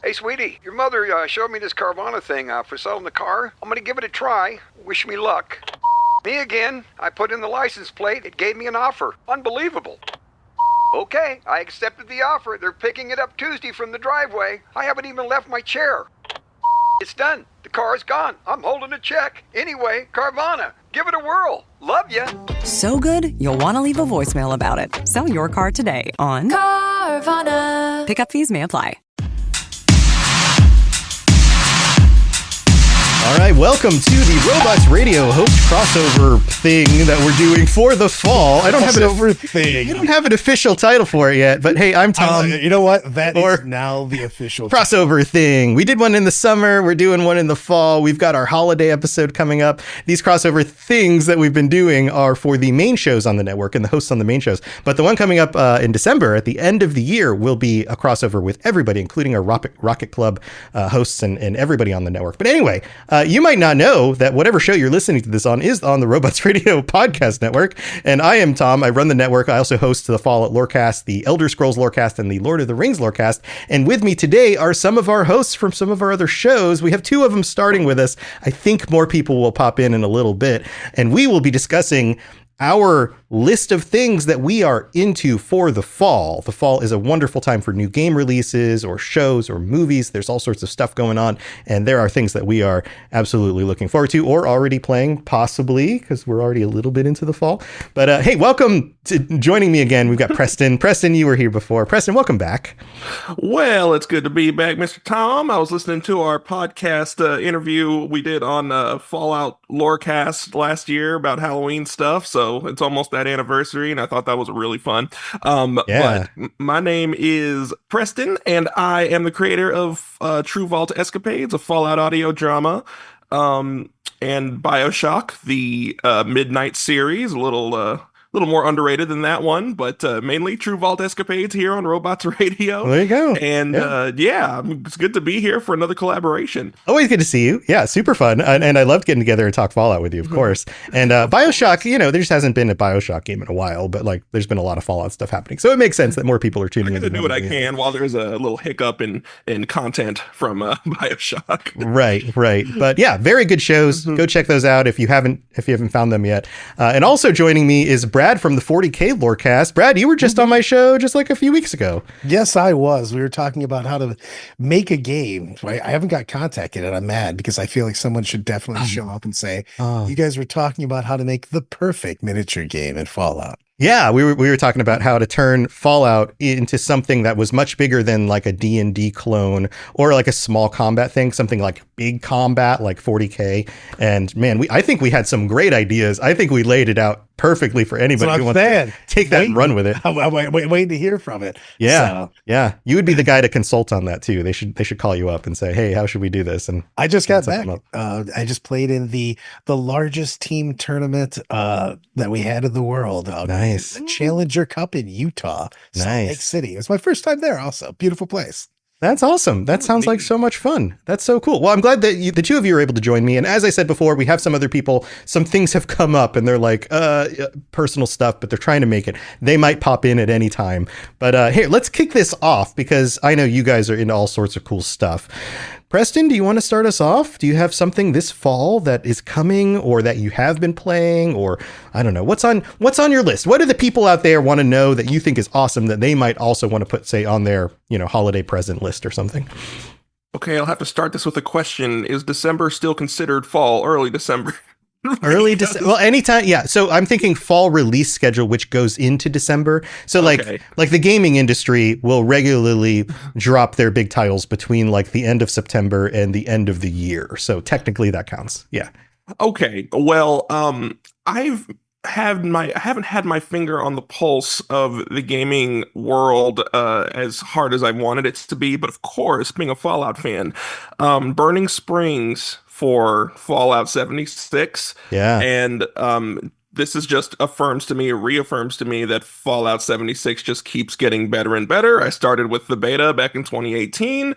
Hey, sweetie, your mother showed me this Carvana thing for selling the car. I'm gonna give it a try. Wish me luck. Me again. I put in the license plate. It gave me an offer. Unbelievable. Okay, I accepted the offer. They're picking it up Tuesday from the driveway. I haven't even left my chair. It's done. The car is gone. I'm holding a check. Anyway, Carvana, give it a whirl. Love ya. So good, you'll want to leave a voicemail about it. Sell your car today on Carvana. Pickup fees may apply. All right, welcome to the Robots Radio host crossover thing that we're doing for the fall. I don't have an official title for it yet, but hey, I'm Tom. You know what? That is now the official crossover thing. We did one in the summer. We're doing one in the fall. We've got our holiday episode coming up. These crossover things that we've been doing are for the main shows on the network and the hosts on the main shows. But the one coming up in December at the end of the year will be a crossover with everybody, including our Rocket Club hosts and everybody on the network. But anyway, you might not know that whatever show you're listening to this on is on the Robots Radio podcast network. And I am Tom. I run the network. I also host the Fallout Lorecast, the Elder Scrolls Lorecast, and the Lord of the Rings Lorecast. And with me today are some of our hosts from some of our other shows. We have two of them starting with us. I think more people will pop in a little bit. And we will be discussing our list of things that we are into for the fall. The fall is a wonderful time for new game releases or shows or movies. There's all sorts of stuff going on, and there are things that we are absolutely looking forward to or already playing, possibly, because we're already a little bit into the fall. But hey, welcome to joining me again. We've got Preston. Preston, you were here before. Preston, welcome back. Well, it's good to be back, Mr. Tom. I was listening to our podcast interview we did on Fallout Lorecast last year about Halloween stuff, so it's almost that anniversary, and I thought that was really fun. But my name is Preston, and I am the creator of True Vault Escapades, a Fallout audio drama, and BioShock, the Midnight series, a little more underrated than that one, but mainly True Vault Escapades here on Robots Radio. There you go. And it's good to be here for another collaboration. Always good to see you. Yeah, super fun. And I loved getting together and talk Fallout with you, of course. And BioShock, there just hasn't been a BioShock game in a while, but like there's been a lot of Fallout stuff happening. So it makes sense that more people are tuning in. I'm going to do what I can while there's a little hiccup in content from BioShock. Right. But yeah, very good shows. Go check those out if you haven't found them yet. And also joining me is Brad from the 40K Lorecast. Brad, you were just on my show just like a few weeks ago. Yes, I was. We were talking about how to make a game. I haven't got contacted and I'm mad because I feel like someone should definitely show up and say, you guys were talking about how to make the perfect miniature game in Fallout. Yeah, we were talking about how to turn Fallout into something that was much bigger than like a D&D clone or like a small combat thing, something like big combat like 40K. And man, I think we had some great ideas. I think we laid it out perfectly for anybody who wants to take that and run with it. Waiting to hear from it. Yeah. You would be the guy to consult on that too. They should call you up and say, hey, how should we do this? And I just got back. I just played in the largest team tournament that we had in the world. Nice. The Challenger Cup in Utah. Nice. Salt Lake City. It was my first time there also. Beautiful place. That's awesome. That sounds like so much fun. That's so cool. Well, I'm glad that the two of you are able to join me. And as I said before, we have some other people, some things have come up and they're like personal stuff, but they're trying to make it. They might pop in at any time. But here, let's kick this off because I know you guys are into all sorts of cool stuff. Preston, do you want to start us off? Do you have something this fall that is coming or that you have been playing, or I don't know, what's on your list? What do the people out there want to know that you think is awesome that they might also want to put, say, on their, holiday present list or something? Okay, I'll have to start this with a question. Is December still considered fall, early December? Early December. Well, anytime. Yeah. So I'm thinking fall release schedule, which goes into December. So like the gaming industry will regularly drop their big titles between like the end of September and the end of the year. So technically that counts. Yeah. Okay. Well, I haven't had my finger on the pulse of the gaming world as hard as I wanted it to be, but of course, being a Fallout fan, Burning Springs for Fallout 76. Yeah. And this is just reaffirms to me that Fallout 76 just keeps getting better and better. I started with the beta back in 2018,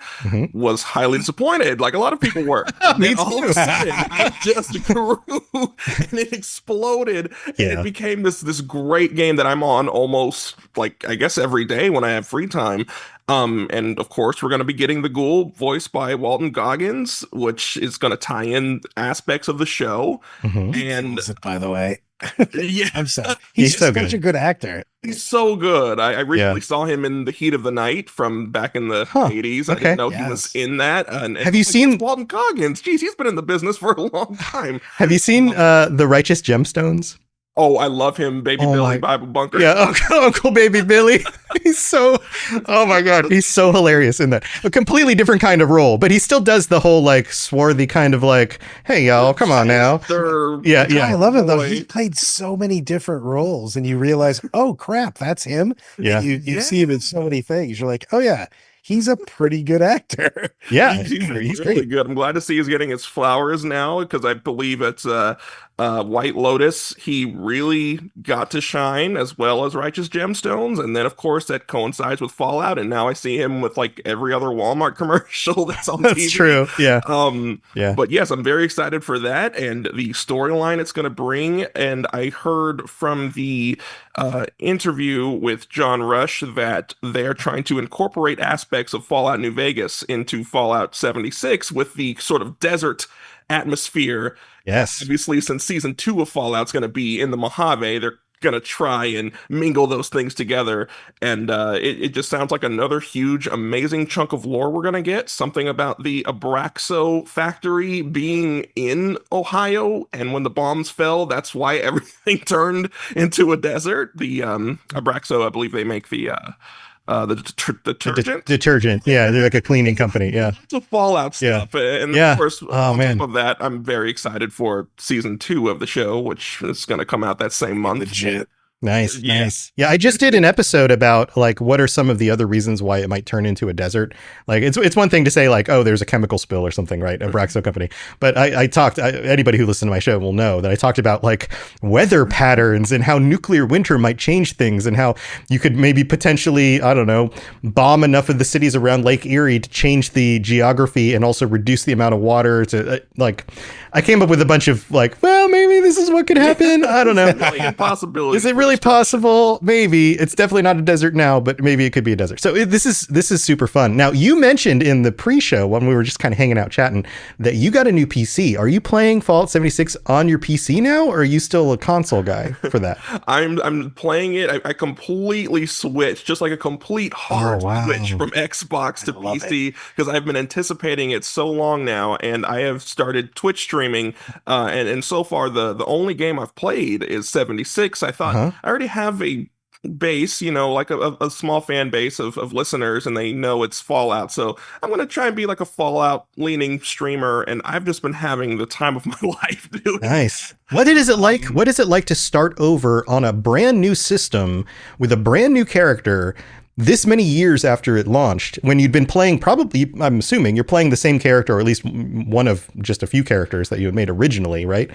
was highly disappointed, like a lot of people were. Me all of a sudden, it just grew and it exploded. Yeah. And it became this great game that I'm on almost like, I guess, every day when I have free time. And of course, we're going to be getting the ghoul voiced by Walton Goggins, which is going to tie in aspects of the show. Mhm. And Kills it, by the way. yeah, I'm sorry. He's He's so such good. a good actor. he's so good. I recently Yeah. saw him in The Heat of the Night from back in the Huh, 80s. I okay. didn't know he was Yes. in that. And Have you it's seen- Walton Goggins? Jeez, he's been in the business for a long time. Have you seen The Righteous Gemstones? Oh, I love him, Baby Oh Billy my- Bible Bunker. Yeah, Uncle Baby Billy. He's so, oh my God, he's so hilarious in that. A completely different kind of role, but he still does the whole like swarthy kind of like, hey y'all, come on now. They're- Yeah, I yeah, love him though. boy. He played so many different roles, and you realize, oh crap, that's him. yeah, You Yeah. see him in so many things. You're like, oh yeah, he's a pretty good actor. yeah. He's He's really great. good. I'm glad to see he's getting his flowers now because I believe it's White Lotus. He really got to shine as well as Righteous Gemstones, and then of course that coincides with Fallout. And now I see him with like every other Walmart commercial that's on That's TV. true. Yeah, yeah. But yes, I'm very excited for that and the storyline it's going to bring. And I heard from the interview with John Rush that they're trying to incorporate aspects of Fallout New Vegas into Fallout 76 with the sort of desert atmosphere. Yes. Obviously, since season 2 of Fallout's going to be in the Mojave, they're going to try and mingle those things together. And it just sounds like another huge, amazing chunk of lore we're going to get. Something about the Abraxo factory being in Ohio. And when the bombs fell, that's why everything turned into a desert. The Abraxo, I believe they make the detergent. Detergent. Yeah, they're like a cleaning company. Yeah. Lots of Fallout Yeah. stuff. And Yeah. of course, Oh, on man. top of that, I'm very excited for season 2 of the show, which is going to come out that same month. Legit. Nice, Yeah. nice. Yeah, I just did an episode about like what are some of the other reasons why it might turn into a desert. Like it's one thing to say like, oh, there's a chemical spill or something, right? A Braxo company. But I talked. Anybody who listened to my show will know that I talked about like weather patterns and how nuclear winter might change things and how you could maybe potentially, I don't know, bomb enough of the cities around Lake Erie to change the geography and also reduce the amount of water to like. I came up with a bunch of like, well, maybe this is what could happen. I don't know. Million possibilities. Is it really possible? Maybe. It's definitely not a desert now, but maybe it could be a desert. So this is super fun. Now, you mentioned in the pre-show when we were just kind of hanging out chatting that you got a new PC. Are you playing Fallout 76 on your PC now, or are you still a console guy for that? I'm playing it. I completely switched, just like a complete hard Oh, wow. switch from Xbox to love PC because I've been anticipating it so long now, and I have started Twitch streaming. And so far the only game I've played is 76. I thought Uh-huh. I already have a base, like a small fan base of listeners, and they know it's Fallout. So I'm gonna try and be like a Fallout leaning streamer, and I've just been having the time of my life doing it. Nice. What is it like? What is it like to start over on a brand new system with a brand new character this many years after it launched when you'd been playing probably, I'm assuming you're playing the same character or at least one of just a few characters that you had made originally, right?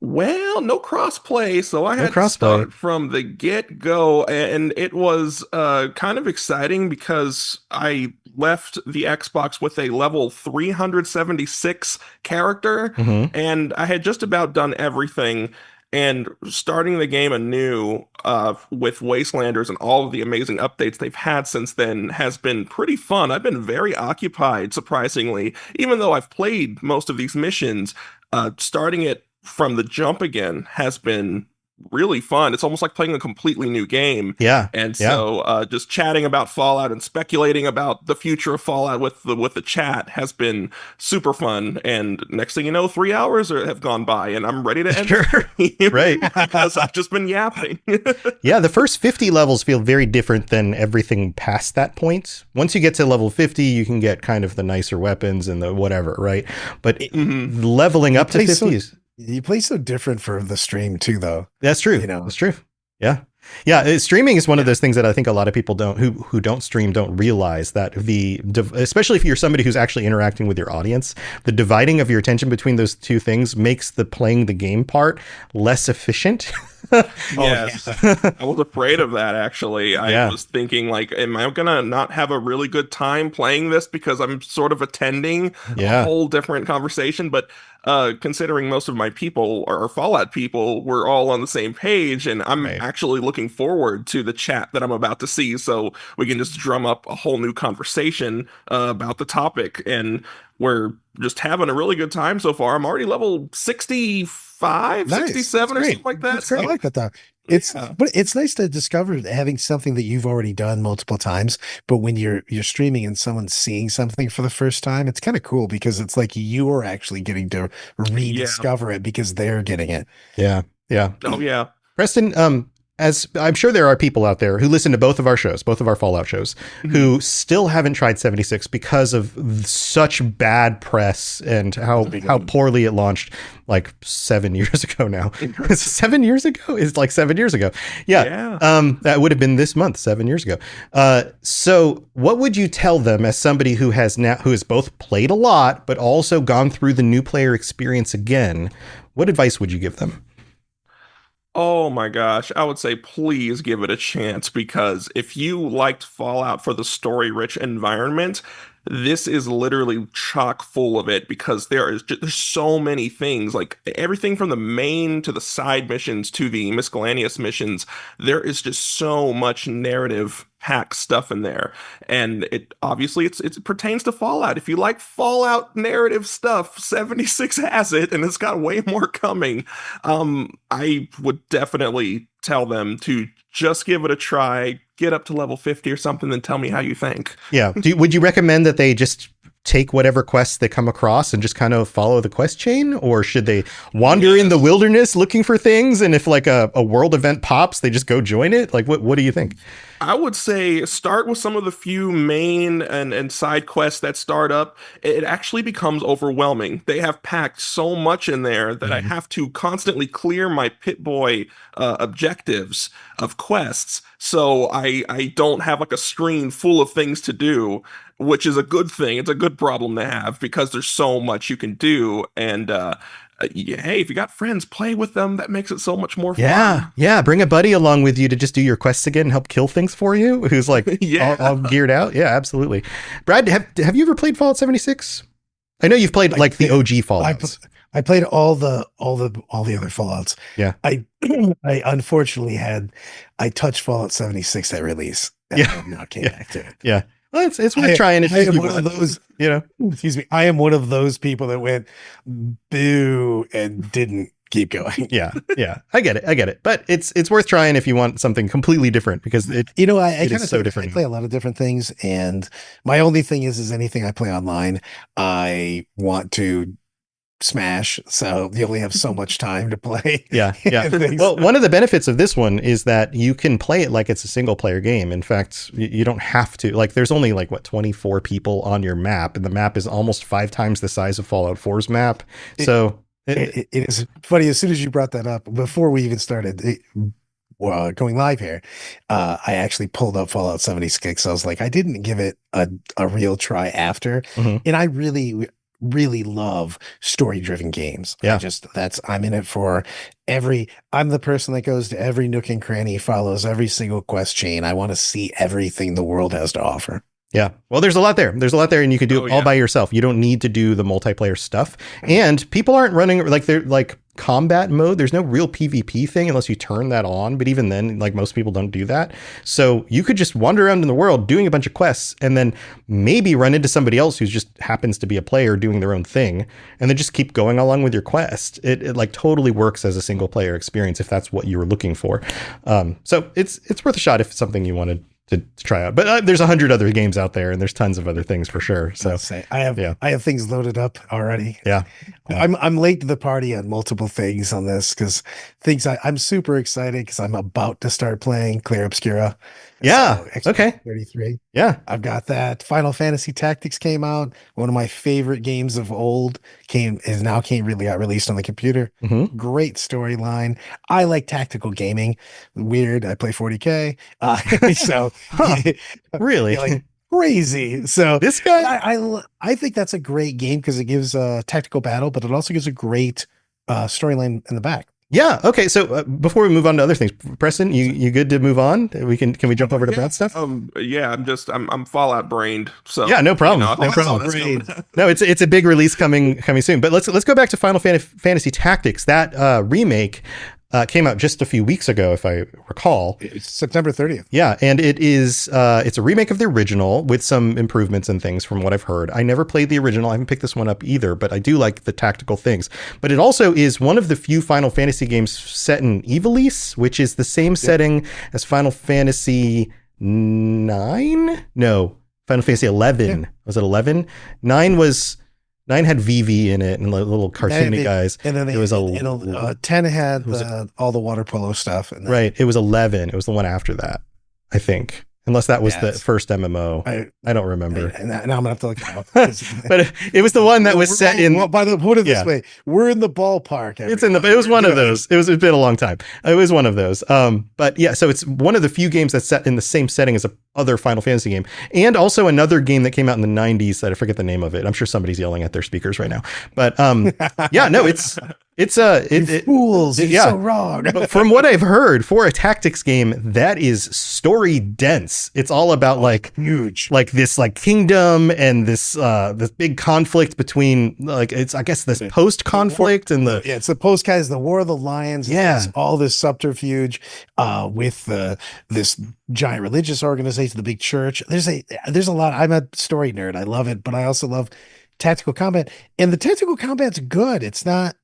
Well, no crossplay, so I No had to crossplay. start from the get-go, and it was kind of exciting because I left the Xbox with a level 376 character, Mm-hmm. and I had just about done everything. And starting the game anew with Wastelanders and all of the amazing updates they've had since then has been pretty fun. I've been very occupied, surprisingly, even though I've played most of these missions. Starting it from the jump again has been really fun. It's almost like playing a completely new game. Yeah. And Yeah. so just chatting about Fallout and speculating about the future of Fallout with the chat has been super fun. And next thing you know, 3 hours have gone by and I'm ready to end Sure. the game Right. because I've just been yapping. Yeah, the first 50 levels feel very different than everything past that point. Once you get to level 50, you can get kind of the nicer weapons and the whatever, right? But Mhm. leveling up to play 50 so- is... You play so different for the stream too, though. That's true. You know. That's true. Yeah. Yeah. Streaming is one of those things that I think a lot of people who don't stream don't realize that especially if you're somebody who's actually interacting with your audience, the dividing of your attention between those two things makes the playing the game part less efficient. Yes. I was afraid of that actually. I Yeah. was thinking like, am I gonna not have a really good time playing this because I'm sort of attending Yeah. a whole different conversation? But considering most of my people or Fallout people were all on the same page, and I'm Right. actually looking forward to the chat that I'm about to see, so we can just drum up a whole new conversation about the topic. And we're just having a really good time so far. I'm already level 65, Nice. 67 or That's something like that. That's great. I So, like that though. It's yeah. but it's nice to discover having something that you've already done multiple times, but when you're streaming and someone's seeing something for the first time, it's kind of cool because it's like you are actually getting to rediscover it because they're getting it. Yeah. Yeah. Oh yeah. Preston, as I'm sure there are people out there who listen to both of our shows, both of our Fallout shows, who still haven't tried 76 because of such bad press and how poorly it launched like 7 years ago now. 7 years ago? It's like 7 years ago. Yeah. That would have been this month, 7 years ago. So what would you tell them as somebody who has both played a lot, but also gone through the new player experience again? What advice would you give them? Oh my gosh, I would say please give it a chance, because if you liked Fallout for the story-rich environment, this is literally chock full of it, because there's so many things, like everything from the main to the side missions to the miscellaneous missions. There is just so much narrative packed stuff in there, and it obviously it pertains to Fallout. If you like Fallout narrative stuff, 76 has it, and it's got way more coming. I would definitely tell them to just give it a try, get up to level 50 or something, then tell me how you think. Yeah. Would you recommend that they just take whatever quests they come across and just kind of follow the quest chain? Or should they wander in the wilderness looking for things? And if like a world event pops, they just go join it? Like, what do you think? I would say start with some of the few main and side quests that start up. It actually becomes overwhelming. They have packed so much in there that I have to constantly clear my Pip-Boy objectives of quests. So I don't have like a screen full of things to do, which is a good thing. It's a good problem to have, because there's so much you can do. And hey, if you got friends, play with them. That makes it so much more fun. Yeah. Bring a buddy along with you to just do your quests again and help kill things for you, who's like all geared out. Yeah, absolutely. Brad, have you ever played Fallout 76? I know you've played like the OG Fallouts. I played all the other Fallouts. Yeah. I unfortunately I touched Fallout 76 at release. And I now came back to it. Yeah. Well, it's worth trying. I am one of those, excuse me. I am one of those people that went boo and didn't keep going. Yeah. I get it. But it's worth trying if you want something completely different, because I kind of so different. I play a lot of different things, and my only thing is anything I play online, I want to smash, so you only have so much time to play. Yeah. Well, one of the benefits of this one is that you can play it like it's a single player game. In fact, you don't have to, like, there's only 24 people on your map, and the map is almost 5 times the size of Fallout 4's map. So it is funny. As soon as you brought that up, before we even started going live here, I actually pulled up Fallout 76. I was like, I didn't give it a real try after, and I really love story-driven games. Yeah. I'm in it for I'm the person that goes to every nook and cranny, follows every single quest chain. I want to see everything the world has to offer. Yeah. Well, there's a lot there. And you can do it all by yourself. You don't need to do the multiplayer stuff. And people aren't running they're like combat mode. There's no real PvP thing unless you turn that on. But even then, like, most people don't do that. So you could just wander around in the world doing a bunch of quests, and then maybe run into somebody else who just happens to be a player doing their own thing, and then just keep going along with your quest. It like totally works as a single player experience if that's what you were looking for. So it's worth a shot if it's something you wanted to try out. But there's 100 other games out there, and there's tons of other things for sure. So I have things loaded up already. Yeah. I'm late to the party on multiple things on this, because I'm super excited because I'm about to start playing Clair Obscura. Yeah. Okay. 33. Yeah. I've got that. Final Fantasy Tactics came out. One of my favorite games of old got released on the computer. Great storyline. I like tactical gaming. Weird. I play 40K. So really, like crazy. So this guy, I think that's a great game because it gives a tactical battle, but it also gives a great storyline in the back. Yeah. Okay. So before we move on to other things, Preston, you good to move on? Can we jump over to bad stuff? Yeah, I'm Fallout brained. So Yeah, no problem. You know, No problem. Brain. No, it's a big release coming soon. But let's go back to Final Fantasy Tactics. That remake came out just a few weeks ago, if I recall. It's September 30th. Yeah, and it's a remake of the original with some improvements and things from what I've heard. I never played the original. I haven't picked this one up either, but I do like the tactical things. But it also is one of the few Final Fantasy games set in Ivalice, which is the same setting as Final Fantasy 9? No, Final Fantasy 11. Yeah. Was it 11? 9 had Vivi in it and little cartoony guys. And then it was 10 had all the water polo stuff. And right. It was 11. It was the one after that, I think. Unless that was the first MMO. I don't remember. Now I'm going to have to look it up. But it was the one that was set in... Well, put it this way. We're in the ballpark. It was one of those. It's been a long time. It was one of those. But yeah, so it's one of the few games that's set in the same setting as a other Final Fantasy game. And also another game that came out in the 90s that I forget the name of it. I'm sure somebody's yelling at their speakers right now. But yeah, no, it's fools. You're so wrong. But from what I've heard, for a tactics game, that is story dense. It's all about huge, like this kingdom and this big conflict between it's I guess this post conflict and it's the post guys, the War of the Lions. Yeah, all this subterfuge with this giant religious organization, the big church. There's a lot. I'm a story nerd. I love it, but I also love tactical combat, and the tactical combat's good. It's not.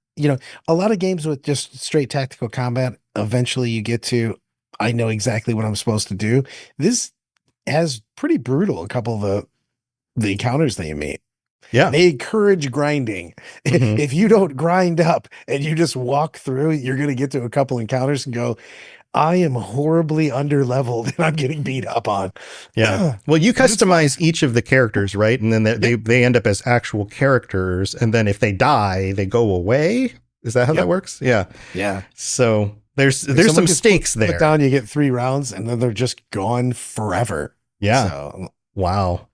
A lot of games with just straight tactical combat, eventually you get to, I know exactly what I'm supposed to do. This has pretty brutal, a couple of the encounters that you meet. Yeah. They encourage grinding. Mm-hmm. If you don't grind up and you just walk through, you're going to get to a couple encounters and go, I am horribly underleveled and I'm getting beat up on. Yeah. Well, you customize each of the characters, right? And then they end up as actual characters. And then if they die, they go away. Is that how that works? Yeah. Yeah. So there's some stakes there. Put down, you get 3 rounds and then they're just gone forever. Yeah. So, Wow.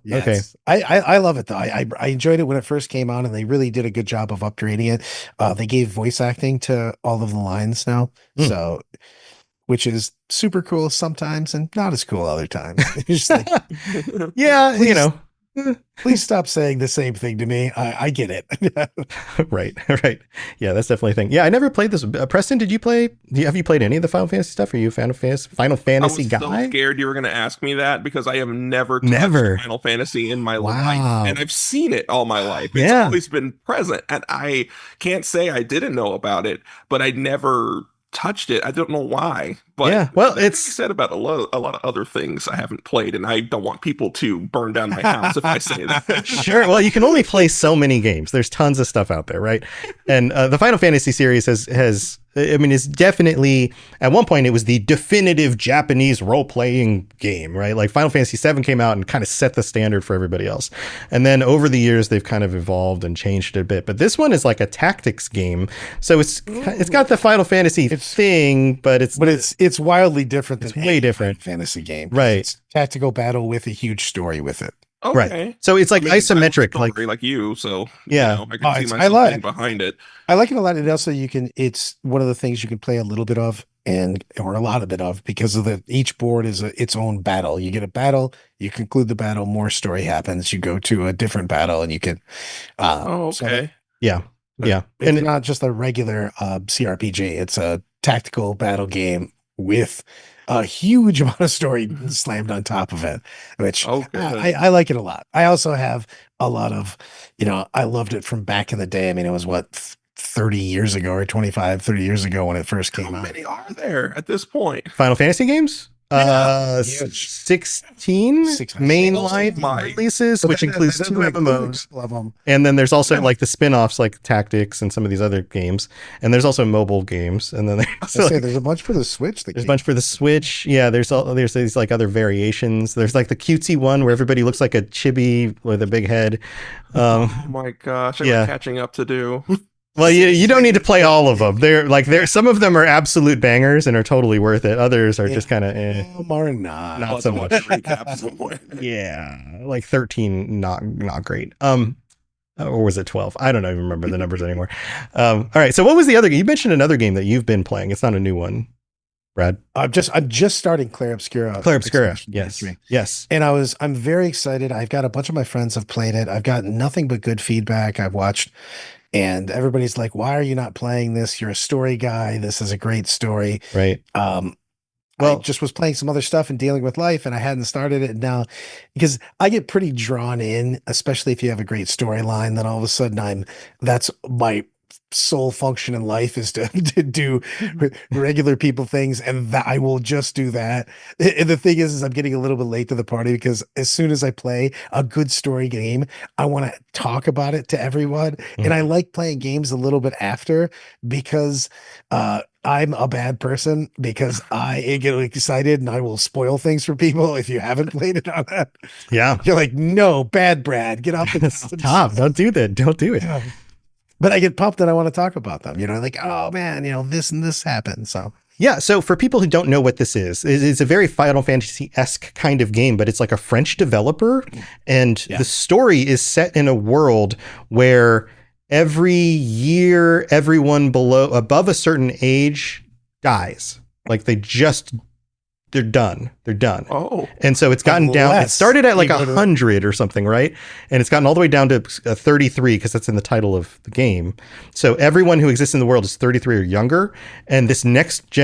Yeah, okay. I love it though. I enjoyed it when it first came out and they really did a good job of upgrading it. They gave voice acting to all of the lines now. So, which is super cool sometimes and not as cool other times. Just like, yeah, please, please stop saying the same thing to me. I get it. Right. Yeah, that's definitely a thing. Yeah, I never played this. Preston, have you played any of the Final Fantasy stuff? Are you a fan of Final Fantasy guy? I was so scared you were going to ask me that because I have never touched Final Fantasy in my life. And I've seen it all my life. It's always been present. And I can't say I didn't know about it, but I never touched it. I don't know why, but yeah, well, it's said about a lot of other things I haven't played, and I don't want people to burn down my house if I say that. Sure. Well, you can only play so many games. There's tons of stuff out there, right? And the Final Fantasy series has is definitely, at one point it was the definitive Japanese role-playing game, right? Like Final Fantasy VII came out and kind of set the standard for everybody else. And then over the years, they've kind of evolved and changed it a bit. But this one is like a tactics game. So it's got the Final Fantasy thing, but it's wildly different. It's way different fantasy game. Right. It's tactical battle with a huge story with it. Okay. Right. So it's like isometric, like you. So yeah, I can see myself behind it. I like it a lot. And also it's one of the things you can play a little bit of or a lot of it of because of each board is its own battle. You get a battle, you conclude the battle, more story happens. You go to a different battle and you can. Okay. Yeah. It's not just a regular CRPG. It's a tactical battle game with a huge amount of story slammed on top of it, which I like it a lot. I also have a lot of, I loved it from back in the day. I mean, it was 30 years ago or 25, 30 years ago when it first came out. How many are there at this point? Final Fantasy games? 16 mainline releases, which includes 2 MMOs. And then there's also like the spin-offs like Tactics and some of these other games. And there's also mobile games. And then there's a bunch for the Switch. There's a bunch for the Switch. Yeah, there's these like other variations. There's like the cutesy one where everybody looks like a chibi with a big head. Oh my gosh, I'm catching up to do. Well, you don't need to play all of them. They're some of them are absolute bangers and are totally worth it. Others are just kind of not so much. Yeah, like 13 not great. Or was it 12? I don't even remember the numbers anymore. All right. So what was the other game? You mentioned another game that you've been playing. It's not a new one, Brad. I'm just starting Claire Obscura. Claire Obscura. Expansion Yes. 3. Yes. And I'm very excited. I've got a bunch of my friends have played it. I've got nothing but good feedback. I've watched, and everybody's like, "Why are you not playing this? You're a story guy. This is a great story." Right. Well, I just was playing some other stuff and dealing with life, and I hadn't started it now because I get pretty drawn in, especially if you have a great storyline. Then all of a sudden, that's my sole function in life is to do regular people things, and that I will just do that. And the thing is I'm getting a little bit late to the party because as soon as I play a good story game, I want to talk about it to everyone. And I like playing games a little bit after because I'm a bad person because I get excited and I will spoil things for people if you haven't played it on that. Yeah. You're like, no, bad Brad, get off the Stop. Don't do that. Don't do it. Yeah. But I get pumped and I want to talk about them, like, oh man, this and this happened. So yeah. So for people who don't know what this is, it's a very Final Fantasy-esque kind of game, but it's like a French developer. And the story is set in a world where every year, everyone above a certain age dies. Like they're done. They're done. Oh. And so it's gotten down. It started at like 100 or something, right? And it's gotten all the way down to 33 because that's in the title of the game. So everyone who exists in the world is 33 or younger. And this next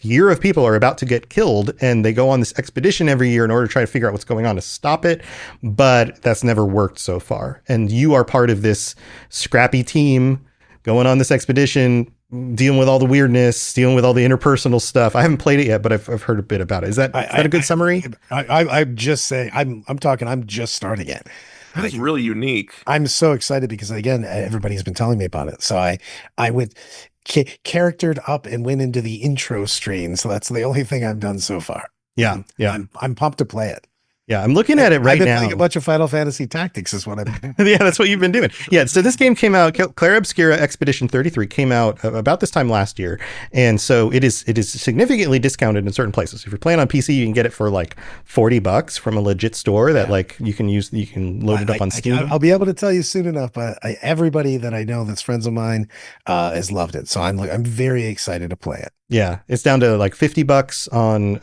year of people are about to get killed. And they go on this expedition every year in order to try to figure out what's going on to stop it. But that's never worked so far. And you are part of this scrappy team going on this expedition, dealing with all the weirdness, dealing with all the interpersonal stuff. I haven't played it yet, but I've heard a bit about it. Is that a good summary? I'm just saying, I'm just starting it. That's really unique. I'm so excited because again, everybody's been telling me about it. So I went charactered up and went into the intro screen. So that's the only thing I've done so far. Yeah. Yeah. I'm pumped to play it. Yeah, I'm looking at it right I've been now. playing a bunch of Final Fantasy Tactics is what I've been Yeah, that's what you've been doing. Yeah, so this game came out, Claire Obscura Expedition 33 came out about this time last year. And so it is significantly discounted in certain places. If you're playing on PC, you can get it for like $40 from a legit store that like you can load it up on Steam. I'll be able to tell you soon enough, but everybody that I know that's friends of mine has loved it. So I'm very excited to play it. Yeah, it's down to like $50 on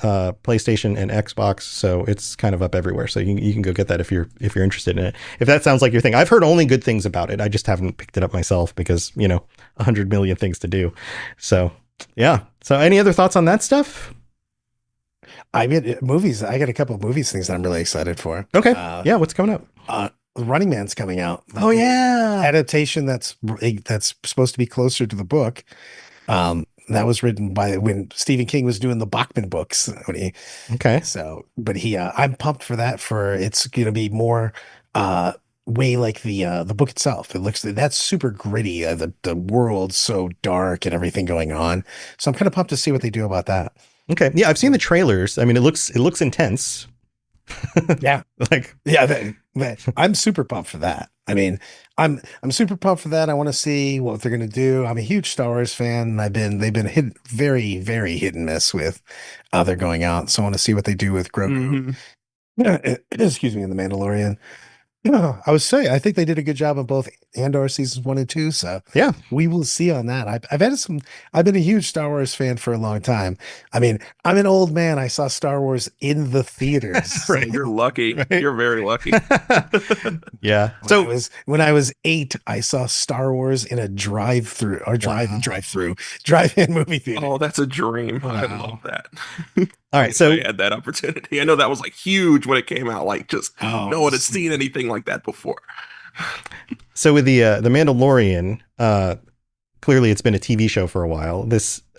PlayStation and Xbox, so it's kind of up everywhere. So you can go get that if you're interested in it. If that sounds like your thing, I've heard only good things about it. I just haven't picked it up myself because 100 million things to do. So yeah. So any other thoughts on that stuff? I mean, movies. I got a couple of movies things that I'm really excited for. Okay. Yeah. What's coming up? Running Man's coming out. Oh yeah. Adaptation that's supposed to be closer to the book. That was written when Stephen King was doing the Bachman books. Okay. So, but I'm pumped for that. It's going to be more way like the book itself. That's super gritty. The world's so dark and everything going on. So I'm kind of pumped to see what they do about that. Okay. Yeah, I've seen the trailers. I mean, it looks intense. Yeah. I'm super pumped for that. I mean, I'm super pumped for that. I want to see what they're going to do. I'm a huge Star Wars fan, and they've been very, very hit and miss with they're going out. So I want to see what they do with Grogu. Excuse me, in The Mandalorian. I would say I think they did a good job of both Andor seasons 1 and 2. So yeah, we will see on that. I've been a huge Star Wars fan for a long time. I mean, I'm an old man. I saw Star Wars in the theaters. Right. You're lucky. Right? You're very lucky. Yeah. When I was 8, I saw Star Wars in a drive-in movie theater. Oh, that's a dream. Wow. I love that. All right, so I had that opportunity. I know that was like huge when it came out. Like, just no one had seen anything like that before. So with the Mandalorian, clearly it's been a TV show for a while.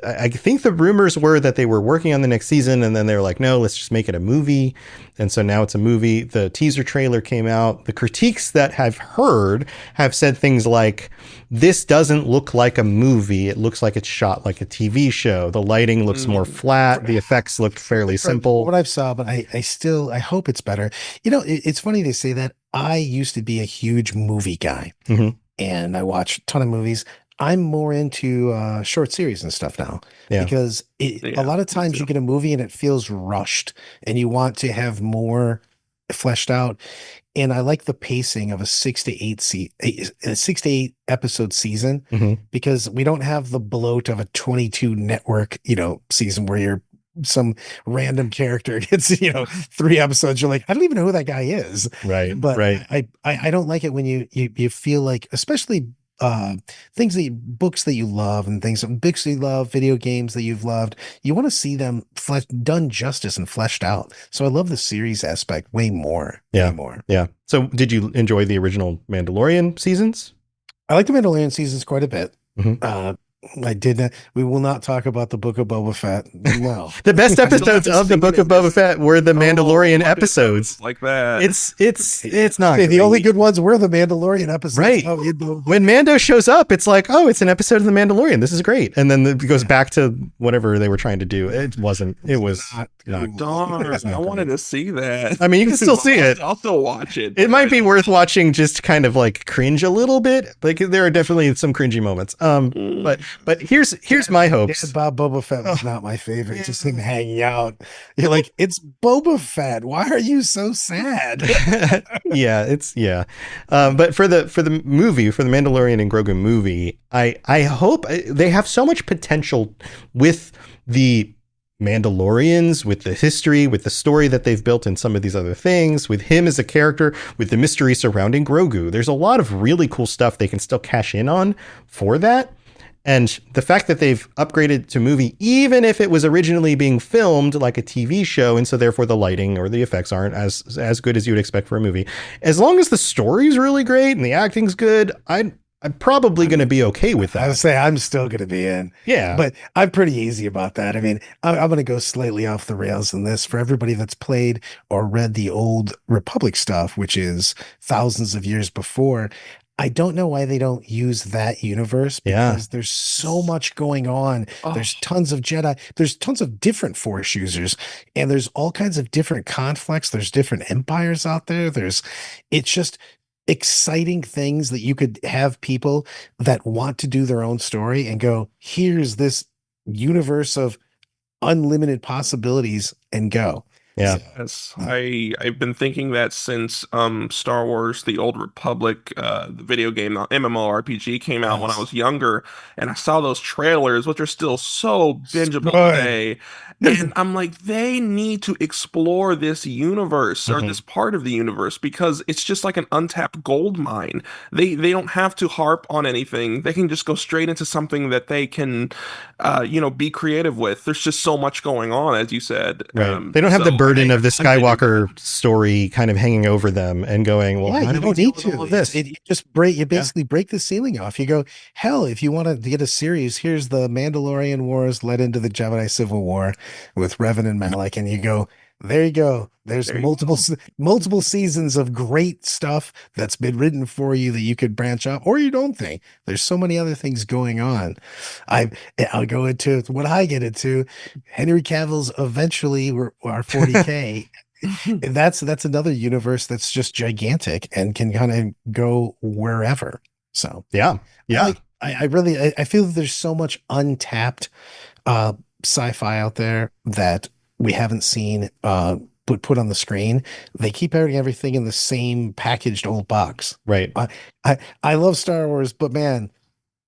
I think the rumors were that they were working on the next season, and then they were like, no, let's just make it a movie. And so now it's a movie. The teaser trailer came out. The critiques that I've heard have said things like, this doesn't look like a movie. It looks like it's shot like a TV show. The lighting looks more flat. The effects looked fairly simple. What I've saw, but I hope it's better. It's funny they say that. I used to be a huge movie guy, and I watch a ton of movies. I'm more into short series and stuff now because a lot of times you get a movie and it feels rushed and you want to have more fleshed out. And I like the pacing of a 6 to 8 episode season, Mhm. because we don't have the bloat of a 22 network, season where you're some random character gets, 3 episodes. You're like, I don't even know who that guy is. Right. But Right. I don't like it when you feel like, especially books that you love and books that you love, video games that you've loved, you want to see them done justice and fleshed out. So I love the series aspect way more. Yeah. Way more. Yeah. So did you enjoy the original Mandalorian seasons? I like the Mandalorian seasons quite a bit. Mhm. I did not. We will not talk about the Book of Boba Fett. No. The best episodes haven't of the seen Book it. of Boba Fett were the Mandalorian episodes. like that. It's not Hey, the great. only good ones were the Mandalorian episodes. Right. Oh, you know. When Mando shows up, it's like, oh, it's an episode of The Mandalorian. This is great. And then it goes back to whatever they were trying to do. It wasn't. It was not. Darn, It's not I wanted great. to see that. I mean, you can still see it. I'll still watch it. It might be worth watching just to kind of like cringe a little bit. Like there are definitely some cringy moments. But here's my hopes. Dad Bob Boba Fett was not my favorite. Just him hanging out. You're like, it's Boba Fett. Why are you so sad? Yeah. But for the movie, for the Mandalorian and Grogu movie, I hope they have so much potential with the Mandalorians, with the history, with the story that they've built in some of these other things, with him as a character, with the mystery surrounding Grogu. There's a lot of really cool stuff they can still cash in on for that. And the fact that they've upgraded to movie, even if it was originally being filmed like a TV show, and so therefore the lighting or the effects aren't as good as you would expect for a movie, as long as the story's really great and the acting's good, I'm probably going to be okay with I would that. say I'm still going to be in. Yeah. But I'm pretty easy about that. I mean, I'm going to go slightly off the rails in this. For everybody that's played or read the old Republic stuff, which is thousands of years before, I don't know why they don't use that universe, Yeah. because there's so much going on. There's tons of Jedi. There's tons of different Force users, and there's all kinds of different conflicts. There's different empires out there. It's just exciting things that you could have people that want to do their own story and go, here's this universe of unlimited possibilities, and go. Yeah. Yes, I've been thinking that since Star Wars: The Old Republic, the video game, the MMORPG came out when I was younger, and I saw those trailers, which are still so bingeable Right. today. And I'm like, they need to explore this universe or this part of the universe, because it's just like an untapped gold mine. They don't have to harp on anything. They can just go straight into something that they can, be creative with. There's just so much going on, as you said. Right. They don't have the burden of the I'm thinking- Skywalker story kind of hanging over them and going, well, Yeah, how you do we don't deal need with to. all of this? You just break. You basically break the ceiling off. You go, hell, if you want to get a series, here's the Mandalorian Wars led into the Jedi Civil War with Revan and Malak, and you go, there you go. There's There you multiple seasons of great stuff that's been written for you that you could branch out, or you don't think. There's so many other things going on. I'll go into what I get into. Henry Cavill's eventually our 40K. That's another universe that's just gigantic and can kind of go wherever. So Yeah. Yeah. I feel that there's so much untapped sci-fi out there that we haven't seen put on the screen. They keep putting everything in the same packaged old box. Right. I love Star Wars, but man,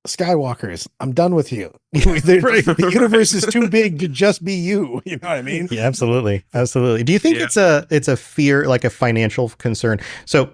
Skywalkers, I'm done with you. The universe is too big to just be you. You know what I mean? Yeah, absolutely. Absolutely. Do you think Yeah. it's a fear, like a financial concern? So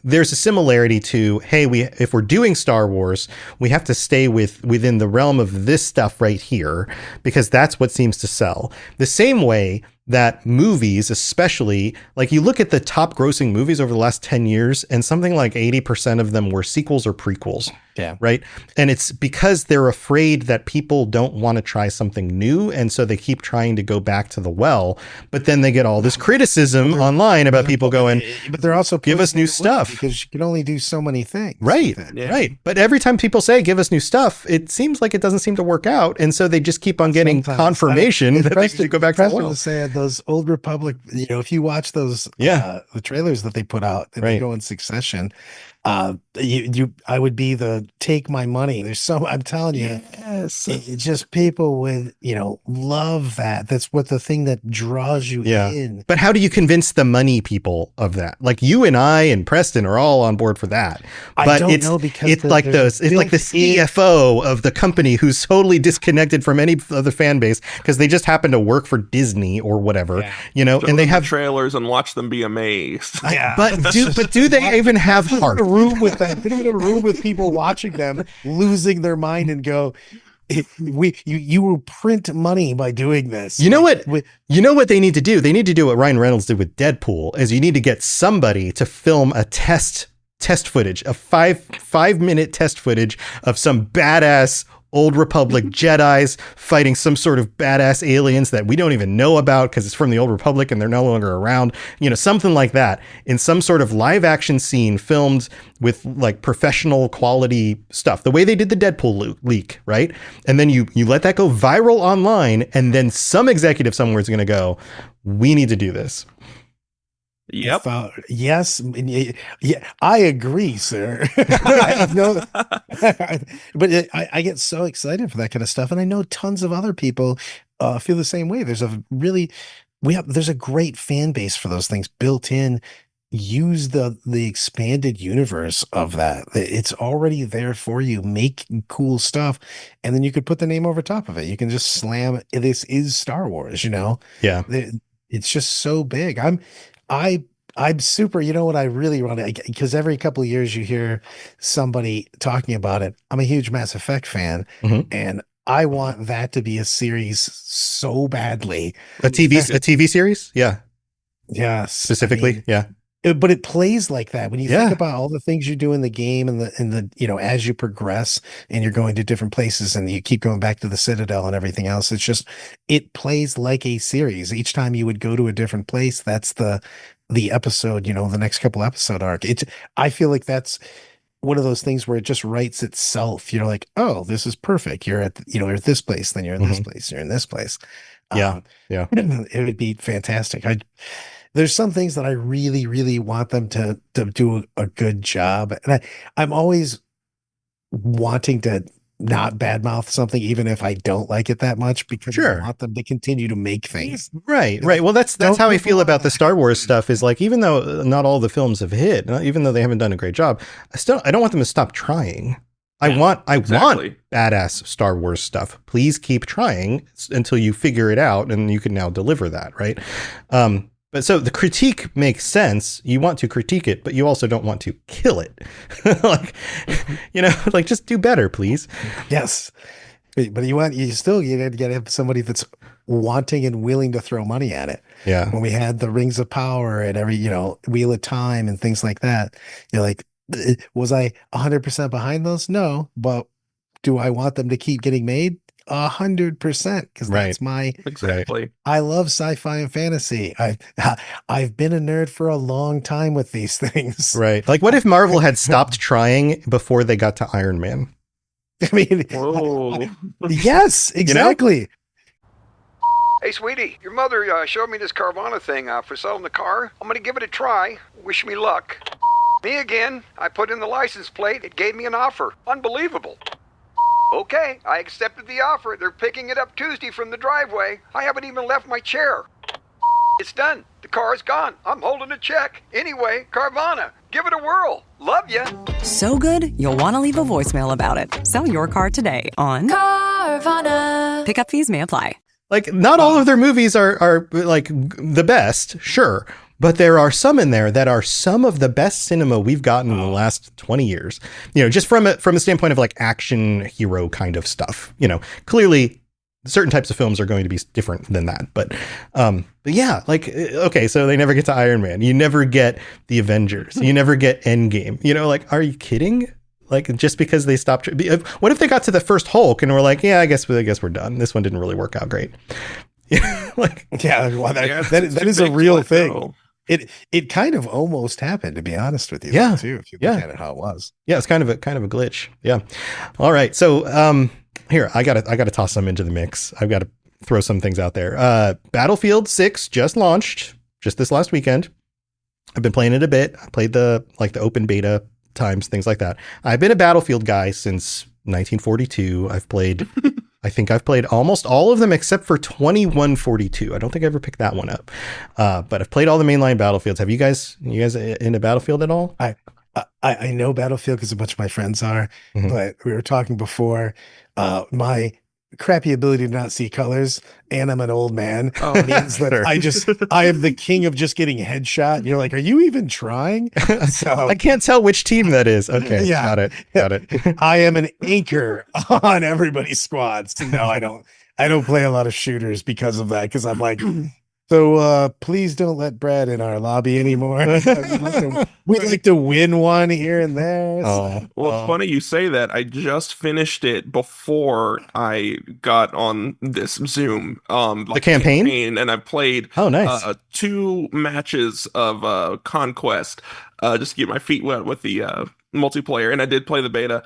there's a similarity to, hey, if we're doing Star Wars, we have to stay within the realm of this stuff right here, because that's what seems to sell. The same way that movies, especially, like you look at the top grossing movies over the last 10 years, and something like 80% of them were sequels or prequels. Yeah. Right. And it's because they're afraid that people don't want to try something new. And so they keep trying to go back to the well. But then they get all this criticism online about people going, But they're also give us pushing new it away stuff. because you can only do so many things. Right. with it. Yeah. Right. But every time people say, give us new stuff, it seems like it doesn't seem to work out. And so they just keep on getting Sometimes. confirmation that they Preston- should go back to the Preston well. was saying those Old Republic, if you watch those, Yeah. the trailers that they put out, and Right. they go in succession. I would be the take my money. I'm telling you, Yes. it's just people with, love that. That's what the thing that draws you Yeah. in. But how do you convince the money people of that? Like you and I and Preston are all on board for that. I But don't it's know because it's like there's it's like the built-in- CFO of the company who's totally disconnected from any other fan base because they just happen to work for Disney or whatever, Show and they them have the trailers and watch them be amazed. Yeah. but do they even have heart? a room with that. They don't have a room with people watching them losing their mind and go, you will print money by doing this. You know what? With- You know what they need to do? They need to do what Ryan Reynolds did with Deadpool. Is you need to get somebody to film a test footage, a 5-minute test footage of some badass Old Republic Jedis fighting some sort of badass aliens that we don't even know about because it's from the Old Republic and they're no longer around. Something like that in some sort of live action scene filmed with like professional quality stuff, the way they did the Deadpool leak, right? And then you let that go viral online, and then some executive somewhere is going to go, we need to do this. Yep. Yes. Yeah, I agree, sir. I know, but I get so excited for that kind of stuff, and I know tons of other people feel the same way. There's a great fan base for those things built in. Use the expanded universe of that. It's already there for you. Make cool stuff, and then you could put the name over top of it. You can just slam. This is Star Wars. Yeah. It's just so big. I'm super, what I really want to, because every couple of years you hear somebody talking about it. I'm a huge Mass Effect fan, and I want that to be a series so badly. A TV series? Yeah. Yes. Specifically. Yeah. But it plays like that when you Yeah. think about all the things you do in the game and the as you progress and you're going to different places and you keep going back to the Citadel and everything else. It's just, it plays like a series. Each time you would go to a different place, that's the episode, the next couple episode arc. I feel like that's one of those things where it just writes itself. You're like, oh, this is perfect. You're at, you're at this place, then you're in this place, you're in this place. Yeah. It would be fantastic. There's some things that I really, really want them to do a good job. And I'm always wanting to not badmouth something, even if I don't like it that much, because Sure. I want them to continue to make things. Right. Well, that's how I feel about the Star Wars stuff. Is like, even though not all the films have hit, even though they haven't done a great job, I don't want them to stop trying. I want badass Star Wars stuff. Please keep trying until you figure it out, and you can now deliver that, right? But so the critique makes sense. You want to critique it, but you also don't want to kill it. Just do better, please. Yes. But you still got to get somebody that's wanting and willing to throw money at it. Yeah. When we had the Rings of Power and every, Wheel of Time and things like that, you're like, was I 100% behind those? No. But do I want them to keep getting made? 100%, because that's my exactly. I love sci-fi and fantasy. I've been a nerd for a long time with these things. Right. Like, what if Marvel had stopped trying before they got to Iron Man? I mean, Whoa. yes, exactly. Hey, sweetie, your mother showed me this Carvana thing for selling the car. I'm gonna give it a try. Wish me luck. Me again. I put in the license plate. It gave me an offer. Unbelievable. Okay, I accepted the offer. They're picking it up Tuesday from the driveway. I haven't even left my chair. It's done. The car is gone. I'm holding a check. Anyway, Carvana, give it a whirl. Love ya. So good, you'll want to leave a voicemail about it. Sell your car today on Carvana. Pickup fees may apply. Like, not all of their movies are like the best, sure. But there are some in there that are some of the best cinema we've gotten in the last 20 years. Just from a standpoint of like action hero kind of stuff. Clearly certain types of films are going to be different than that. But yeah, like, okay, so they never get to Iron Man. You never get the Avengers. You never get Endgame. Like, are you kidding? Like, just because they stopped. What if they got to the first Hulk and were like, yeah, I guess we're done. This one didn't really work out great. That is a real thing. Go. It kind of almost happened, to be honest with you. Yeah. Too, if you look at it how it was. Yeah, it's kind of a glitch. Yeah. All right. So here, I gotta toss some into the mix. I've got to throw some things out there. Battlefield 6 just launched just this last weekend. I've been playing it a bit. I played the open beta times, things like that. I've been a Battlefield guy since 1942. I think I've played almost all of them except for 2142. I don't think I ever picked that one up. But I've played all the mainline Battlefields. Have you guys into Battlefield at all? I know Battlefield because a bunch of my friends are, Mhm. but we were talking before. My crappy ability to not see colors, and I'm an old man, means that Sure. I am the king of just getting headshot. You're like, are you even trying? So I can't tell which team that is. Okay, Yeah. got it. I am an anchor on everybody's squads. No, I don't play a lot of shooters because of that. Because I'm like, so please don't let Brad in our lobby anymore. We'd like to win one here and there. So. Well, it's funny you say that. I just finished it before I got on this Zoom. The campaign? and I played Oh, nice. 2 matches of Conquest, just to get my feet wet with the multiplayer, and I did play the beta.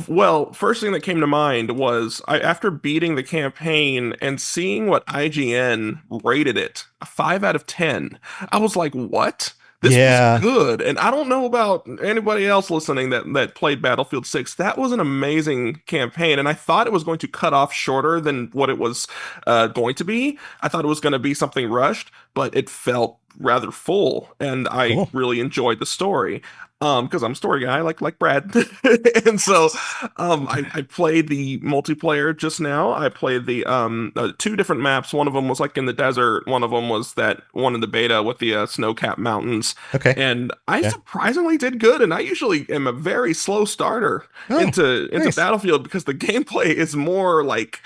Well, first thing that came to mind was after beating the campaign and seeing what IGN rated it, a 5 out of 10. I was like, what? This Yeah. was good. And I don't know about anybody else listening that played Battlefield 6. That was an amazing campaign. And I thought it was going to cut off shorter than what it was going to be. I thought it was going to be something rushed, but it felt rather full. And I Cool. really enjoyed the story. Because I'm a story guy like Brad. And so I played the multiplayer just now. I played the 2 different maps. One of them was like in the desert. One of them was that one in the beta with the snow-capped mountains. Okay. And I Yeah. surprisingly did good. And I usually am a very slow starter Oh, into nice. Battlefield because the gameplay is more like